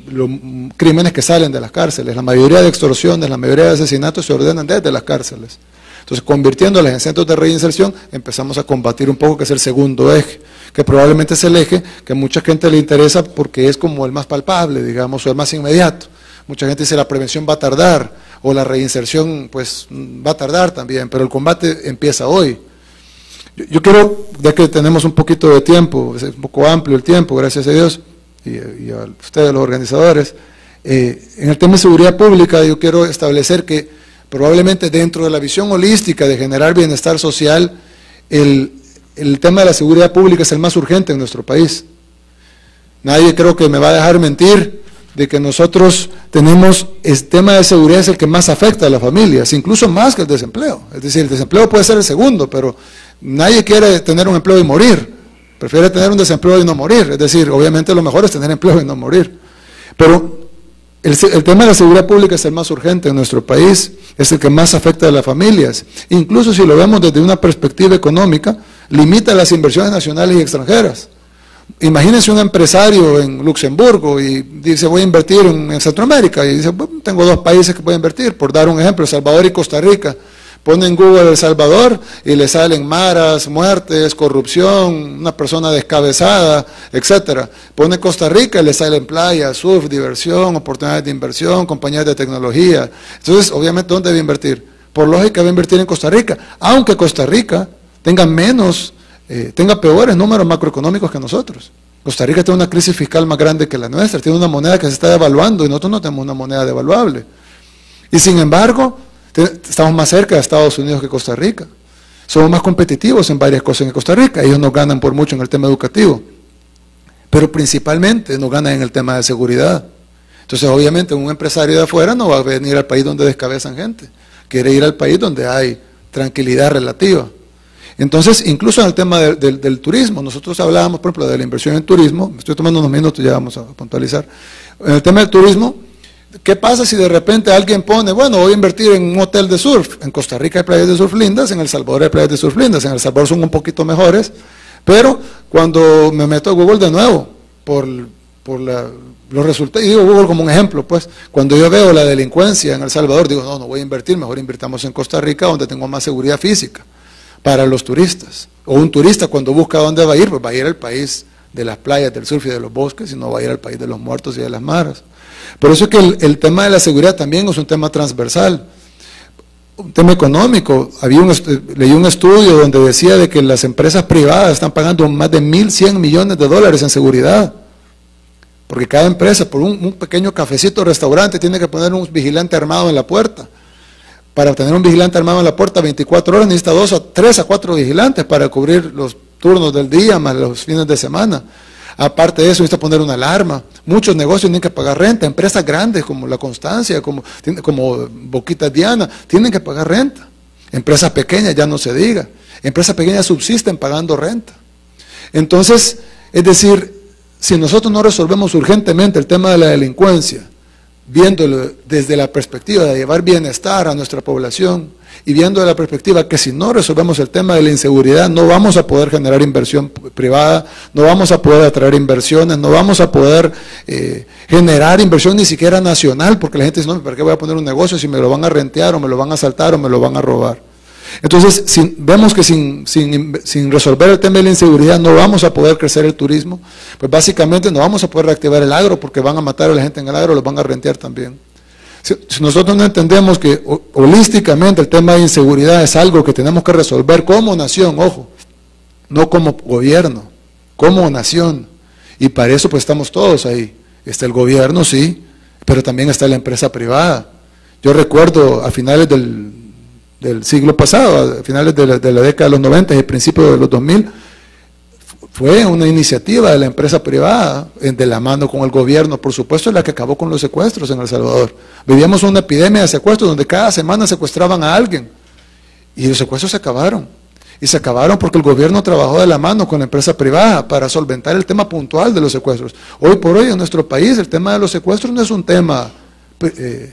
Speaker 2: los crímenes que salen de las cárceles. La mayoría de extorsiones, la mayoría de asesinatos se ordenan desde las cárceles. Entonces, convirtiéndolas en centros de reinserción, empezamos a combatir un poco, que es el segundo eje, que probablemente es el eje que a mucha gente le interesa porque es como el más palpable, digamos, o el más inmediato. Mucha gente dice la prevención va a tardar, o la reinserción pues va a tardar también, pero el combate empieza hoy. Yo quiero, ya que tenemos un poquito de tiempo, es un poco amplio el tiempo, gracias a Dios, y a ustedes los organizadores, en el tema de seguridad pública yo quiero establecer que probablemente dentro de la visión holística de generar bienestar social, el tema de la seguridad pública es el más urgente en nuestro país. Nadie creo que me va a dejar mentir de que nosotros tenemos, el tema de seguridad es el que más afecta a las familias, incluso más que el desempleo. Es decir, el desempleo puede ser el segundo, pero nadie quiere tener un empleo y morir, prefiere tener un desempleo y no morir. Es decir, obviamente lo mejor es tener empleo y no morir. Pero el tema de la seguridad pública es el más urgente en nuestro país, es el que más afecta a las familias. Incluso si lo vemos desde una perspectiva económica, limita las inversiones nacionales y extranjeras. Imagínense un empresario en Luxemburgo y dice voy a invertir en Centroamérica, y dice bueno, tengo 2 países que puedo invertir, por dar un ejemplo, El Salvador y Costa Rica. Pone en Google El Salvador y le salen maras, muertes, corrupción, una persona descabezada, etcétera. Pone Costa Rica y le salen playas, surf, diversión, oportunidades de inversión, compañías de tecnología. Entonces, obviamente, ¿dónde debe invertir? Por lógica, debe invertir en Costa Rica, aunque Costa Rica tenga peores números macroeconómicos que nosotros. Costa Rica tiene una crisis fiscal más grande que la nuestra, tiene una moneda que se está devaluando y nosotros no tenemos una moneda devaluable. Y sin embargo, estamos más cerca de Estados Unidos que Costa Rica. Somos más competitivos en varias cosas que Costa Rica. Ellos nos ganan por mucho en el tema educativo, pero principalmente nos ganan en el tema de seguridad. Entonces, obviamente, un empresario de afuera no va a venir al país donde descabezan gente. Quiere ir al país donde hay tranquilidad relativa. Entonces, incluso en el tema del turismo, nosotros hablábamos, por ejemplo, de la inversión en turismo, me estoy tomando unos minutos, ya vamos a puntualizar. En el tema del turismo, ¿qué pasa si de repente alguien pone, bueno, voy a invertir en un hotel de surf? En Costa Rica hay playas de surf lindas, en El Salvador hay playas de surf lindas, en El Salvador son un poquito mejores, pero cuando me meto a Google de nuevo, por los resultados, y digo Google como un ejemplo, pues, cuando yo veo la delincuencia en El Salvador, digo, no voy a invertir, mejor invirtamos en Costa Rica, donde tengo más seguridad física para los turistas. O un turista cuando busca dónde va a ir, pues va a ir al país de las playas, del surf y de los bosques, y no va a ir al país de los muertos y de las maras. Por eso es que el tema de la seguridad también es un tema transversal. Un tema económico, leí un estudio donde decía de que las empresas privadas están pagando más de 1.100 millones de dólares en seguridad. Porque cada empresa, por un pequeño cafecito o restaurante, tiene que poner un vigilante armado en la puerta. Para tener un vigilante armado en la puerta 24 horas necesita 3 a 4 vigilantes para cubrir los turnos del día más los fines de semana. Aparte de eso necesita poner una alarma. Muchos negocios tienen que pagar renta. Empresas grandes como La Constancia, como Boquita Diana, tienen que pagar renta. Empresas pequeñas ya no se diga. Empresas pequeñas subsisten pagando renta. Entonces, es decir, si nosotros no resolvemos urgentemente el tema de la delincuencia, viéndolo desde la perspectiva de llevar bienestar a nuestra población y viendo de la perspectiva que si no resolvemos el tema de la inseguridad no vamos a poder generar inversión privada, no vamos a poder atraer inversiones, no vamos a poder generar inversión ni siquiera nacional, porque la gente dice, no, ¿para qué voy a poner un negocio si me lo van a rentear o me lo van a asaltar o me lo van a robar? Entonces, vemos que sin resolver el tema de la inseguridad no vamos a poder crecer el turismo, pues básicamente no vamos a poder reactivar el agro porque van a matar a la gente en el agro, los van a rentear también. Si nosotros no entendemos que holísticamente el tema de inseguridad es algo que tenemos que resolver como nación, ojo, no como gobierno, como nación, y para eso pues estamos todos ahí. Está el gobierno, sí, pero también está la empresa privada. Yo recuerdo a finales del siglo pasado, a finales de la década de los 90 y el principio de los 2000, fue una iniciativa de la empresa privada, de la mano con el gobierno, por supuesto, la que acabó con los secuestros en El Salvador. Vivíamos una epidemia de secuestros donde cada semana secuestraban a alguien, y los secuestros se acabaron. Y se acabaron porque el gobierno trabajó de la mano con la empresa privada para solventar el tema puntual de los secuestros. Hoy por hoy en nuestro país el tema de los secuestros no es un tema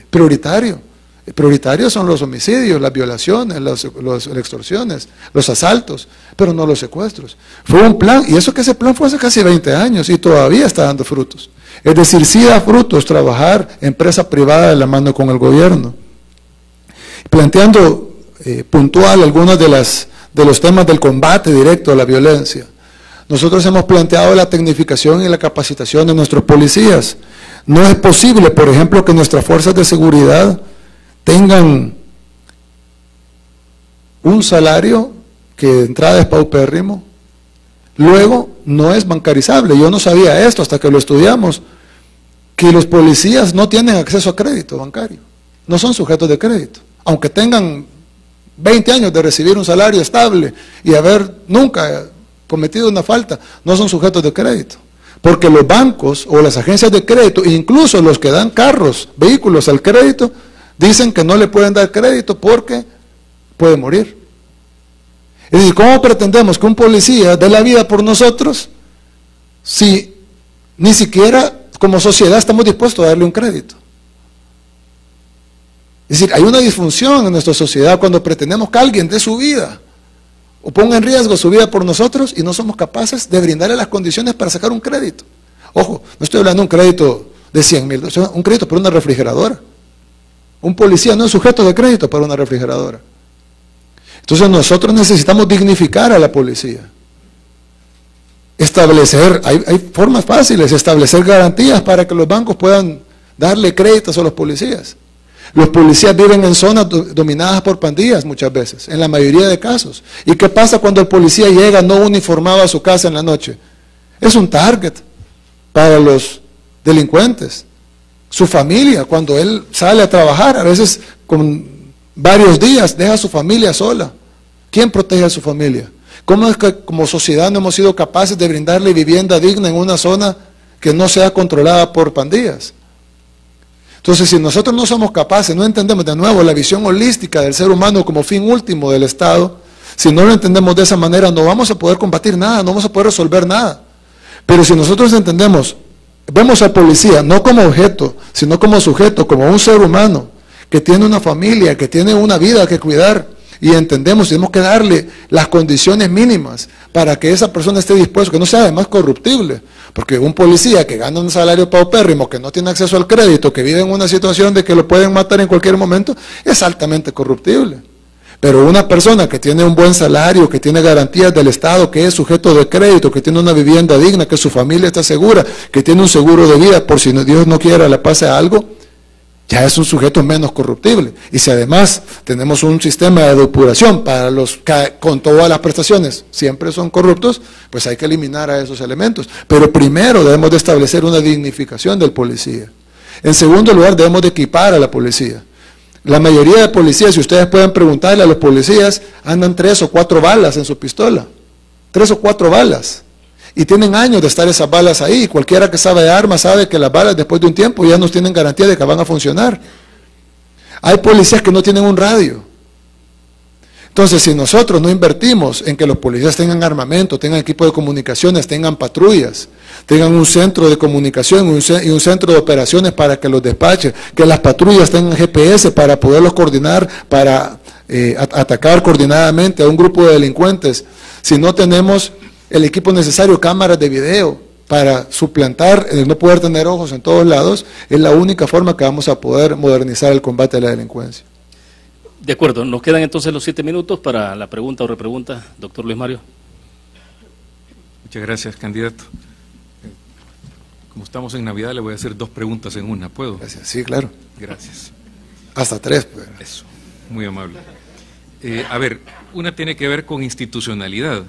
Speaker 2: prioritario. Prioritarios son los homicidios, las violaciones, las extorsiones, los asaltos, pero no los secuestros. Fue un plan, y eso que ese plan fue hace casi 20 años y todavía está dando frutos. Es decir, sí da frutos trabajar empresa privada de la mano con el gobierno. Planteando puntual algunos de los temas del combate directo a la violencia. Nosotros hemos planteado la tecnificación y la capacitación de nuestros policías. No es posible, por ejemplo, que nuestras fuerzas de seguridad tengan un salario que de entrada es paupérrimo, luego no es bancarizable. Yo no sabía esto hasta que lo estudiamos, que los policías no tienen acceso a crédito bancario, no son sujetos de crédito, aunque tengan 20 años de recibir un salario estable y haber nunca cometido una falta, no son sujetos de crédito, porque los bancos o las agencias de crédito, incluso los que dan carros, vehículos al crédito, dicen que no le pueden dar crédito porque puede morir. Es decir, ¿cómo pretendemos que un policía dé la vida por nosotros si ni siquiera como sociedad estamos dispuestos a darle un crédito? Es decir, hay una disfunción en nuestra sociedad cuando pretendemos que alguien dé su vida o ponga en riesgo su vida por nosotros y no somos capaces de brindarle las condiciones para sacar un crédito. Ojo, no estoy hablando de un crédito de 100,000, un crédito por una refrigeradora. Un policía no es sujeto de crédito para una refrigeradora. Entonces nosotros necesitamos dignificar a la policía. Establecer, hay formas fáciles, establecer garantías para que los bancos puedan darle créditos a los policías. Los policías viven en zonas dominadas por pandillas muchas veces, en la mayoría de casos. ¿Y qué pasa cuando el policía llega no uniformado a su casa en la noche? Es un target para los delincuentes. Su familia, cuando él sale a trabajar, a veces con varios días, deja a su familia sola. ¿Quién protege a su familia? ¿Cómo es que como sociedad no hemos sido capaces de brindarle vivienda digna en una zona que no sea controlada por pandillas? Entonces, si nosotros no somos capaces, no entendemos de nuevo la visión holística del ser humano como fin último del Estado, Si no lo entendemos de esa manera, no vamos a poder combatir nada, no vamos a poder resolver nada. Pero si nosotros entendemos, vemos al policía no como objeto, sino como sujeto, como un ser humano, que tiene una familia, que tiene una vida que cuidar, y entendemos, tenemos que darle las condiciones mínimas para que esa persona esté dispuesta, que no sea además corruptible, porque un policía que gana un salario paupérrimo, que no tiene acceso al crédito, que vive en una situación de que lo pueden matar en cualquier momento, es altamente corruptible. Pero una persona que tiene un buen salario, que tiene garantías del Estado, que es sujeto de crédito, que tiene una vivienda digna, que su familia está segura, que tiene un seguro de vida por si Dios no quiera le pase algo, ya es un sujeto menos corruptible. Y si además tenemos un sistema de depuración para los que con todas las prestaciones siempre son corruptos, pues hay que eliminar a esos elementos. Pero primero debemos de establecer una dignificación del policía. En segundo lugar, debemos de equipar a la policía. La mayoría de policías, si ustedes pueden preguntarle a los policías, andan 3 o 4 balas en su pistola. 3 o 4 balas. Y tienen años de estar esas balas ahí. Cualquiera que sabe de armas sabe que las balas después de un tiempo ya no tienen garantía de que van a funcionar. Hay policías que no tienen un radio. Entonces, si nosotros no invertimos en que los policías tengan armamento, tengan equipo de comunicaciones, tengan patrullas, tengan un centro de comunicación y un centro de operaciones para que los despachen, que las patrullas tengan GPS para poderlos coordinar, para atacar coordinadamente a un grupo de delincuentes, si no tenemos el equipo necesario, cámaras de video, para suplantar el no poder tener ojos en todos lados, es la única forma que vamos a poder modernizar el combate a la delincuencia.
Speaker 1: De acuerdo, nos quedan entonces los 7 minutos para la pregunta o repregunta, doctor Luis Mario.
Speaker 10: Muchas gracias, candidato. Como estamos en Navidad, le voy a hacer 2 preguntas en una, ¿puedo?
Speaker 2: Gracias, sí, claro.
Speaker 10: Gracias.
Speaker 2: Hasta 3. Pues.
Speaker 10: Eso, muy amable. A ver, una tiene que ver con institucionalidad.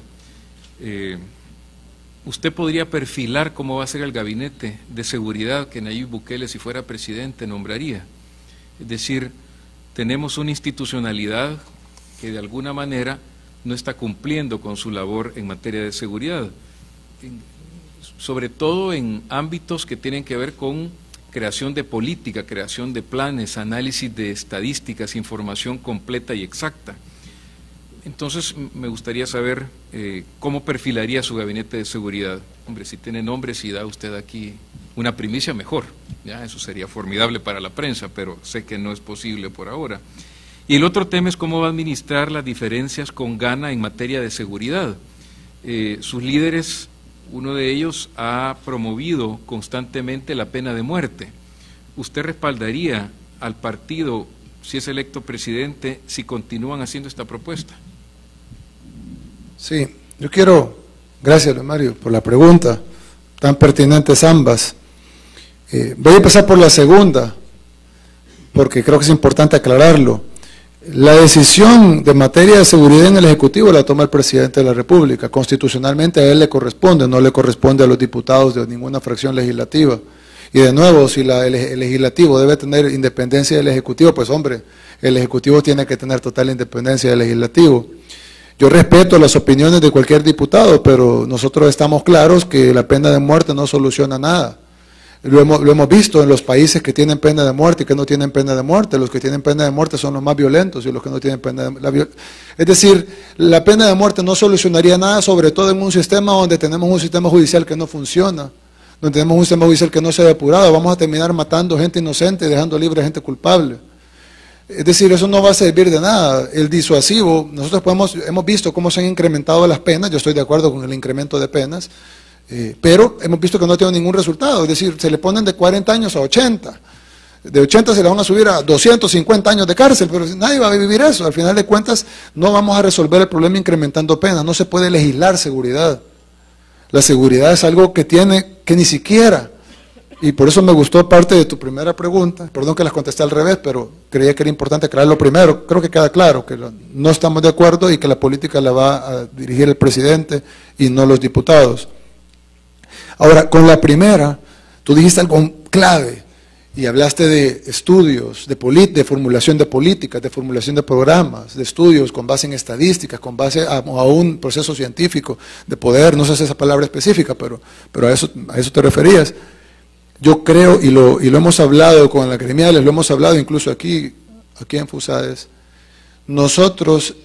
Speaker 10: ¿Usted podría perfilar cómo va a ser el gabinete de seguridad que Nayib Bukele, si fuera presidente, nombraría? Es decir, tenemos una institucionalidad que de alguna manera no está cumpliendo con su labor en materia de seguridad, sobre todo en ámbitos que tienen que ver con creación de política, creación de planes, análisis de estadísticas, información completa y exacta. Entonces, me gustaría saber cómo perfilaría su gabinete de seguridad. Hombre, si tiene nombre, si da usted aquí una primicia, mejor. Ya, eso sería formidable para la prensa, pero sé que no es posible por ahora. Y el otro tema es cómo va a administrar las diferencias con Ghana en materia de seguridad. Sus líderes, uno de ellos ha promovido constantemente la pena de muerte. ¿Usted respaldaría al partido, si es electo presidente, si continúan haciendo esta propuesta?
Speaker 2: Sí, yo quiero, gracias Luis Mario por la pregunta, tan pertinentes ambas. Voy a empezar por la segunda, porque creo que es importante aclararlo. La decisión de materia de seguridad en el Ejecutivo la toma el Presidente de la República. Constitucionalmente a él le corresponde, no le corresponde a los diputados de ninguna fracción legislativa. Y de nuevo, si el Legislativo debe tener independencia del Ejecutivo, pues hombre, el Ejecutivo tiene que tener total independencia del Legislativo. Yo respeto las opiniones de cualquier diputado, pero nosotros estamos claros que la pena de muerte no soluciona nada. Lo hemos visto en los países que tienen pena de muerte y que no tienen pena de muerte. Los que tienen pena de muerte son los más violentos y los que no tienen pena de muerte. Es decir, la pena de muerte no solucionaría nada, sobre todo en un sistema donde tenemos un sistema judicial que no funciona, donde tenemos un sistema judicial que no se ha depurado. Vamos a terminar matando gente inocente y dejando libre a gente culpable. Es decir, eso no va a servir de nada. El disuasivo, nosotros hemos visto cómo se han incrementado las penas, yo estoy de acuerdo con el incremento de penas, pero hemos visto que no tiene ningún resultado. Es decir, se le ponen de 40 años a 80. De 80 se le van a subir a 250 años de cárcel, pero nadie va a vivir eso. Al final de cuentas, no vamos a resolver el problema incrementando penas. No se puede legislar seguridad. La seguridad es algo que ni siquiera, y por eso me gustó parte de tu primera pregunta, perdón que las contesté al revés, pero creía que era importante aclararlo primero. Creo que queda claro que no estamos de acuerdo y que la política la va a dirigir el presidente y no los diputados. Ahora, con la primera, tú dijiste algo clave y hablaste de estudios, de formulación de políticas, de formulación de programas, de estudios con base en estadísticas, con base a un proceso científico de poder, no sé si esa palabra específica, pero a eso te referías. Yo creo, y lo hemos hablado con las gremiales, lo hemos hablado incluso aquí en FUSADES, nosotros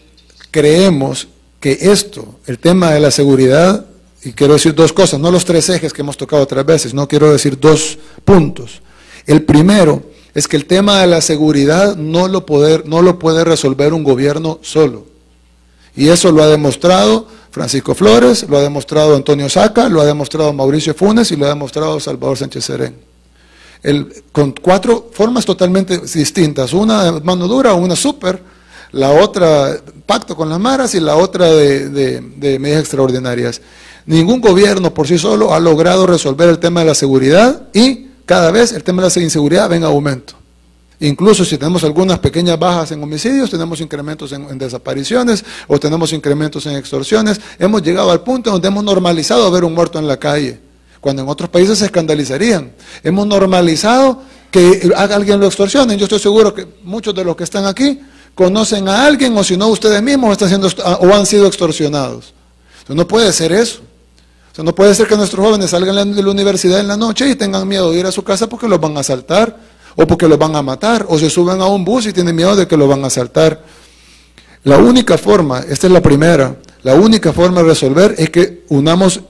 Speaker 2: creemos que esto, el tema de la seguridad, y quiero decir dos cosas, no los tres ejes que hemos tocado otras veces, no quiero decir dos puntos. El primero es que el tema de la seguridad no lo puede resolver un gobierno solo. Y eso lo ha demostrado Francisco Flores, lo ha demostrado Antonio Saca, lo ha demostrado Mauricio Funes y lo ha demostrado Salvador Sánchez Serén. Con 4 formas totalmente distintas, una de mano dura, una súper, la otra pacto con las maras y la otra de medidas extraordinarias. Ningún gobierno por sí solo ha logrado resolver el tema de la seguridad y cada vez el tema de la inseguridad va en aumento. Incluso si tenemos algunas pequeñas bajas en homicidios, tenemos incrementos en desapariciones o tenemos incrementos en extorsiones, hemos llegado al punto donde hemos normalizado ver un muerto en la calle, cuando en otros países se escandalizarían. Hemos normalizado que alguien lo extorsionen. Yo estoy seguro que muchos de los que están aquí conocen a alguien, o si no ustedes mismos están siendo o han sido extorsionados. Entonces, no puede ser eso. O sea, no puede ser que nuestros jóvenes salgan de la universidad en la noche y tengan miedo de ir a su casa porque los van a asaltar, o porque los van a matar, o se suben a un bus y tienen miedo de que los van a asaltar. La única forma, esta es la primera, la única forma de resolver es que unamos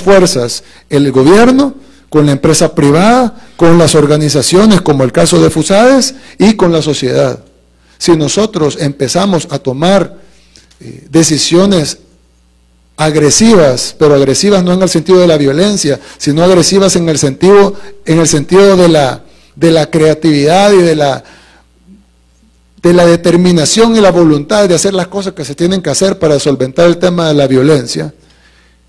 Speaker 2: fuerzas, el gobierno con la empresa privada, con las organizaciones como el caso de FUSADES y con la sociedad. Si nosotros empezamos a tomar decisiones agresivas, pero agresivas no en el sentido de la violencia, sino agresivas en el sentido de la creatividad y de la determinación y la voluntad de hacer las cosas que se tienen que hacer para solventar el tema de la violencia,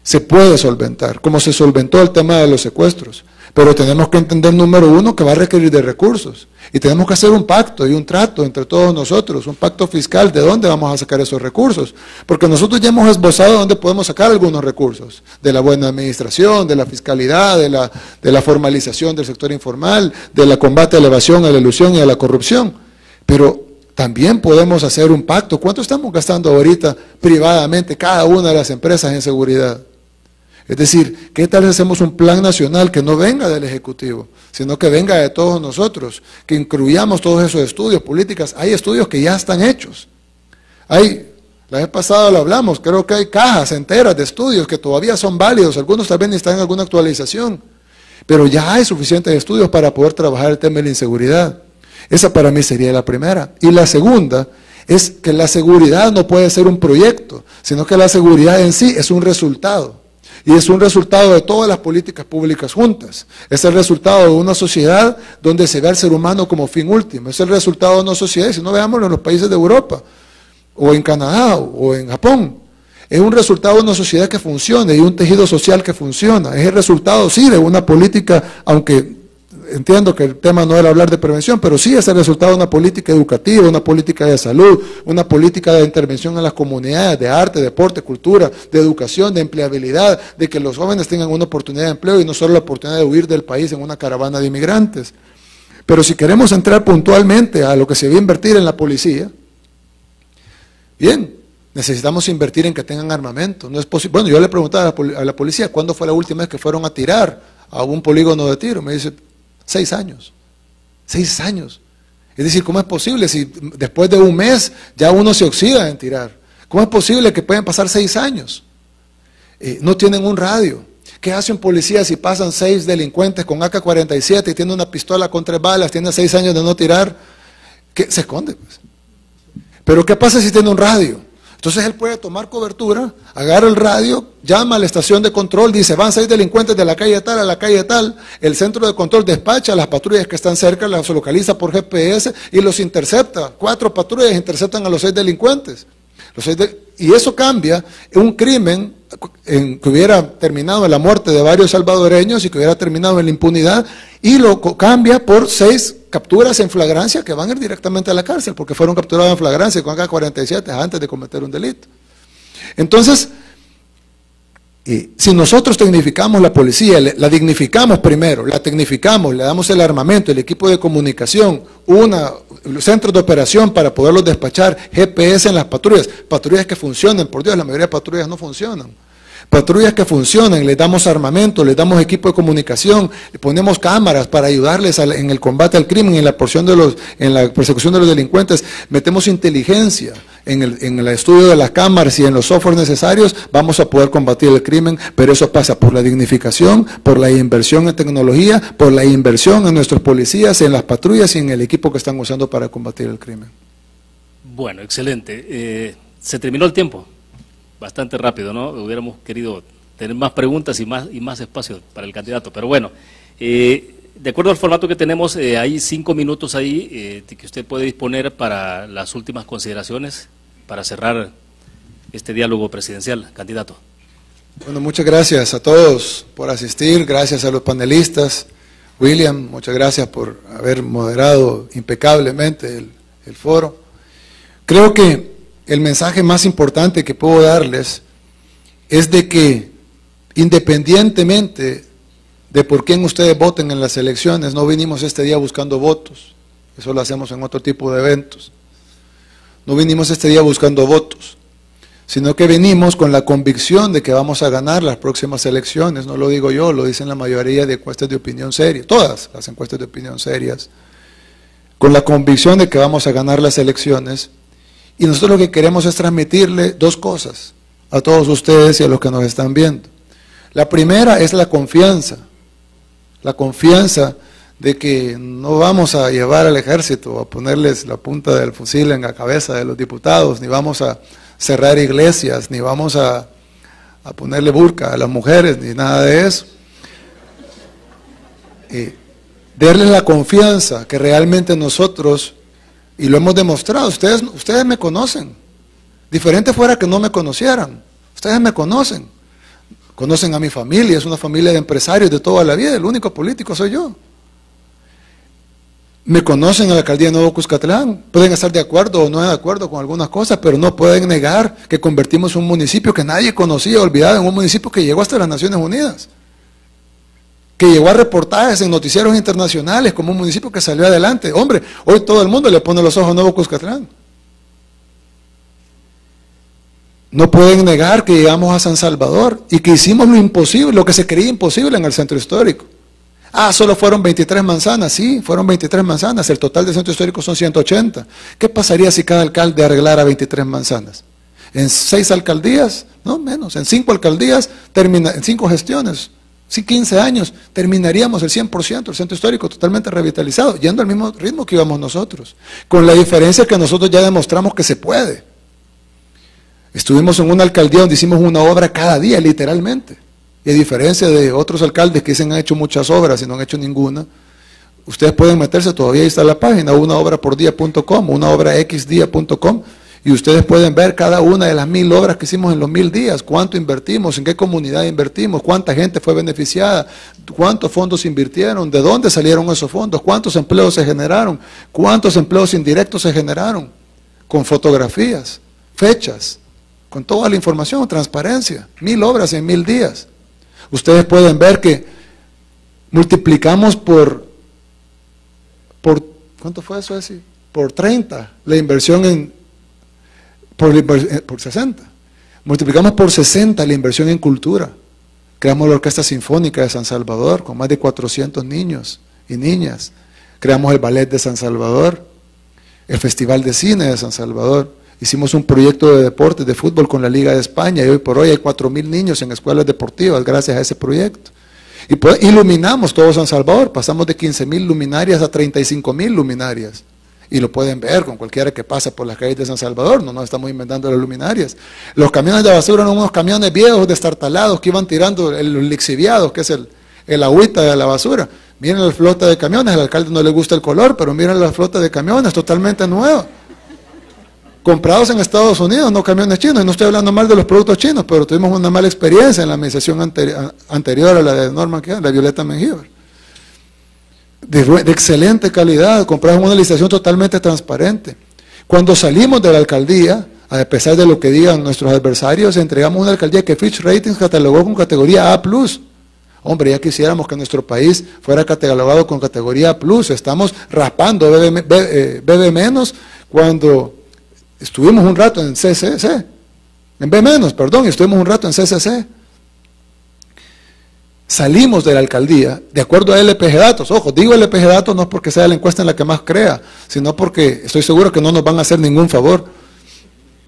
Speaker 2: se puede solventar, como se solventó el tema de los secuestros. Pero tenemos que entender, número uno, que va a requerir de recursos. Y tenemos que hacer un pacto y un trato entre todos nosotros, un pacto fiscal de dónde vamos a sacar esos recursos. Porque nosotros ya hemos esbozado dónde podemos sacar algunos recursos, de la buena administración, de la fiscalidad, de la formalización del sector informal, del combate a la evasión, a la elusión y a la corrupción. Pero también podemos hacer un pacto. ¿Cuánto estamos gastando ahorita privadamente cada una de las empresas en seguridad? Es decir, ¿qué tal si hacemos un plan nacional que no venga del Ejecutivo, sino que venga de todos nosotros, que incluyamos todos esos estudios, políticas? Hay estudios que ya están hechos. La vez pasada lo hablamos, creo que hay cajas enteras de estudios que todavía son válidos, algunos también están en alguna actualización, pero ya hay suficientes estudios para poder trabajar el tema de la inseguridad. Esa para mí sería la primera. Y la segunda es que la seguridad no puede ser un proyecto, sino que la seguridad en sí es un resultado. Y es un resultado de todas las políticas públicas juntas. Es el resultado de una sociedad donde se ve al ser humano como fin último. Es el resultado de una sociedad, si no veámoslo en los países de Europa, o en Canadá, o en Japón. Es un resultado de una sociedad que funciona y un tejido social que funciona. Es el resultado, sí, de una política, aunque entiendo que el tema no era hablar de prevención, pero sí es el resultado de una política educativa, una política de salud, una política de intervención en las comunidades, de arte, deporte, cultura, de educación, de empleabilidad, de que los jóvenes tengan una oportunidad de empleo y no solo la oportunidad de huir del país en una caravana de inmigrantes. Pero si queremos entrar puntualmente a lo que se va a invertir en la policía, bien, necesitamos invertir en que tengan armamento. No es posible. Bueno, yo le preguntaba a la policía, ¿cuándo fue la última vez que fueron a tirar a un polígono de tiro? Me dice, 6 años. 6 años. Es decir, ¿cómo es posible si después de un mes ya uno se oxida en tirar? ¿Cómo es posible que puedan pasar 6 años? No tienen un radio. ¿Qué hace un policía si pasan 6 delincuentes con AK-47 y tiene una pistola con 3 balas, tiene 6 años de no tirar? ¿Qué? Se esconde, pues. Pero ¿qué pasa si tiene un radio? Entonces él puede tomar cobertura, agarra el radio, llama a la estación de control, dice, van 6 delincuentes de la calle tal a la calle tal, el centro de control despacha a las patrullas que están cerca, las localiza por GPS y los intercepta. 4 patrullas interceptan a los 6 delincuentes. Y eso cambia un crimen que hubiera terminado en la muerte de varios salvadoreños y que hubiera terminado en la impunidad, y lo cambia por 6 capturas en flagrancia que van a ir directamente a la cárcel porque fueron capturados en flagrancia con AK-47 antes de cometer un delito. Entonces, si nosotros tecnificamos la policía, la dignificamos primero, la tecnificamos, le damos el armamento, el equipo de comunicación, centros de operación para poderlos despachar, GPS en las patrullas que funcionen, por Dios, la mayoría de patrullas no funcionan. Patrullas que funcionen, les damos armamento, les damos equipo de comunicación, le ponemos cámaras para ayudarles en el combate al crimen, en la persecución de los delincuentes, metemos inteligencia, en el estudio de las cámaras y en los softwares necesarios, vamos a poder combatir el crimen, pero eso pasa por la dignificación, por la inversión en tecnología, por la inversión en nuestros policías, en las patrullas y en el equipo que están usando para combatir el crimen.
Speaker 1: Bueno, excelente. Se terminó el tiempo, bastante rápido, ¿no? Hubiéramos querido tener más preguntas y más espacio para el candidato, pero bueno, de acuerdo al formato que tenemos, hay 5 minutos ahí que usted puede disponer para las últimas consideraciones, para cerrar este diálogo presidencial, candidato.
Speaker 2: Bueno, muchas gracias a todos por asistir, gracias a los panelistas. William, muchas gracias por haber moderado impecablemente el foro. Creo que el mensaje más importante que puedo darles es de que independientemente de por quién ustedes voten en las elecciones, no vinimos este día buscando votos, eso lo hacemos en otro tipo de eventos. No vinimos este día buscando votos, sino que venimos con la convicción de que vamos a ganar las próximas elecciones. No lo digo yo, lo dicen la mayoría de encuestas de opinión serias, todas las encuestas de opinión serias, con la convicción de que vamos a ganar las elecciones. Y nosotros lo que queremos es transmitirle dos cosas a todos ustedes y a los que nos están viendo. La primera es la confianza de que no vamos a llevar al ejército a ponerles la punta del fusil en la cabeza de los diputados, ni vamos a cerrar iglesias, ni vamos a ponerle burka a las mujeres, ni nada de eso. Darles la confianza que realmente nosotros, y lo hemos demostrado, ustedes me conocen, diferente fuera que no me conocieran, ustedes me conocen a mi familia, es una familia de empresarios de toda la vida, el único político soy yo. Me conocen en la alcaldía de Nuevo Cuscatlán, pueden estar de acuerdo o no de acuerdo con algunas cosas, pero no pueden negar que convertimos un municipio que nadie conocía, olvidado, en un municipio que llegó hasta las Naciones Unidas, que llegó a reportajes en noticieros internacionales como un municipio que salió adelante. Hombre, hoy todo el mundo le pone los ojos a Nuevo Cuscatlán. No pueden negar que llegamos a San Salvador y que hicimos lo imposible, lo que se creía imposible en el centro histórico. Solo fueron 23 manzanas, sí, fueron 23 manzanas, el total del centro histórico son 180. ¿Qué pasaría si cada alcalde arreglara 23 manzanas? En 6 alcaldías, no menos, en 5 alcaldías, en 5 gestiones, 15 años, terminaríamos el 100% del centro histórico totalmente revitalizado, yendo al mismo ritmo que íbamos nosotros, con la diferencia que nosotros ya demostramos que se puede. Estuvimos en una alcaldía donde hicimos una obra cada día, literalmente. Y a diferencia de otros alcaldes que dicen han hecho muchas obras y no han hecho ninguna, ustedes pueden meterse, todavía ahí está la página, unaobrapordía.com, unaobraxdia.com, y ustedes pueden ver cada una de las 1000 obras que hicimos en los 1000 días, cuánto invertimos, en qué comunidad invertimos, cuánta gente fue beneficiada, cuántos fondos invirtieron, de dónde salieron esos fondos, cuántos empleos se generaron, cuántos empleos indirectos se generaron, con fotografías, fechas, con toda la información, transparencia, 1000 obras en 1000 días. Ustedes pueden ver que multiplicamos por ¿cuánto fue eso? Por 30 la inversión por 60. Multiplicamos por 60 la inversión en cultura. Creamos la Orquesta Sinfónica de San Salvador con más de 400 niños y niñas. Creamos el Ballet de San Salvador, el Festival de Cine de San Salvador. Hicimos un proyecto de deportes, de fútbol con la Liga de España y hoy por hoy hay 4000 niños en escuelas deportivas gracias a ese proyecto. Y pues, iluminamos todo San Salvador, pasamos de 15,000 luminarias a 35,000 luminarias. Y lo pueden ver con cualquiera que pasa por las calles de San Salvador, no nos estamos inventando las luminarias. Los camiones de basura eran unos camiones viejos, destartalados, que iban tirando los lixiviados, que es el agüita de la basura. Miren la flota de camiones, al alcalde no le gusta el color, pero miren la flota de camiones, totalmente nueva. Comprados en Estados Unidos, no camiones chinos, y no estoy hablando mal de los productos chinos, pero tuvimos una mala experiencia en la administración anterior a la de Norman, la Violeta Mengíbar. De excelente calidad, compramos una licitación totalmente transparente. Cuando salimos de la alcaldía, a pesar de lo que digan nuestros adversarios, entregamos una alcaldía que Fitch Ratings catalogó con categoría A+. Hombre, ya quisiéramos que nuestro país fuera catalogado con categoría A+. Estamos raspando BB- cuando estuvimos un rato en CCC, en B-, perdón, y estuvimos un rato en CCC. Salimos de la alcaldía, de acuerdo a LPG Datos, ojo, digo LPG Datos no es porque sea la encuesta en la que más crea, sino porque estoy seguro que no nos van a hacer ningún favor.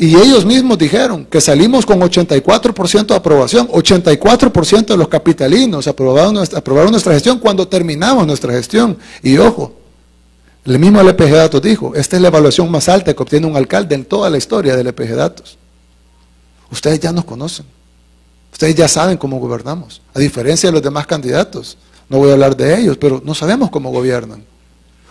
Speaker 2: Y ellos mismos dijeron que salimos con 84% de aprobación, 84% de los capitalinos aprobaron nuestra gestión cuando terminamos nuestra gestión. Y ojo, el mismo LPG Datos dijo, esta es la evaluación más alta que obtiene un alcalde en toda la historia del LPG Datos. Ustedes ya nos conocen, ustedes ya saben cómo gobernamos, a diferencia de los demás candidatos. No voy a hablar de ellos, pero no sabemos cómo gobiernan.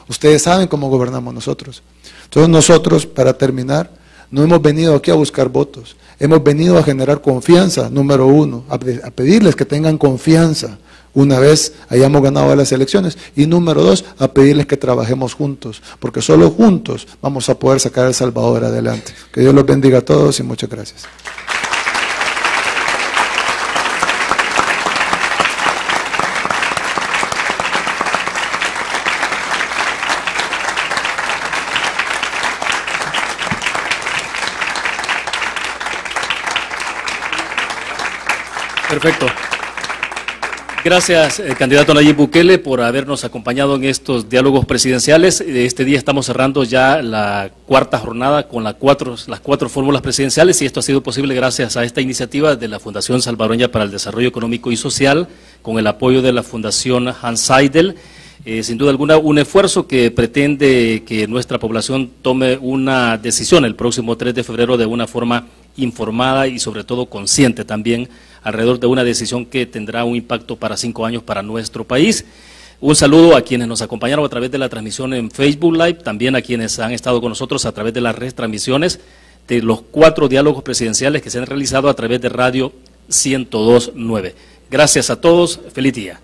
Speaker 2: Ustedes saben cómo gobernamos nosotros. Entonces nosotros, para terminar, no hemos venido aquí a buscar votos, hemos venido a generar confianza, número uno, a pedirles que tengan confianza una vez hayamos ganado las elecciones, y número dos, a pedirles que trabajemos juntos, porque solo juntos vamos a poder sacar a El Salvador adelante. Que Dios los bendiga a todos y muchas gracias.
Speaker 1: Perfecto. Gracias, candidato Nayib Bukele, por habernos acompañado en estos diálogos presidenciales. Este día estamos cerrando ya la cuarta jornada con las cuatro fórmulas presidenciales, y esto ha sido posible gracias a esta iniciativa de la Fundación Salvadoreña para el Desarrollo Económico y Social, con el apoyo de la Fundación Hans Seidel. Sin duda alguna, un esfuerzo que pretende que nuestra población tome una decisión el próximo 3 de febrero de una forma informada y sobre todo consciente también, alrededor de una decisión que tendrá un impacto para 5 años para nuestro país. Un saludo a quienes nos acompañaron a través de la transmisión en Facebook Live, también a quienes han estado con nosotros a través de las retransmisiones de los 4 diálogos presidenciales que se han realizado a través de Radio 102.9. Gracias a todos, feliz día.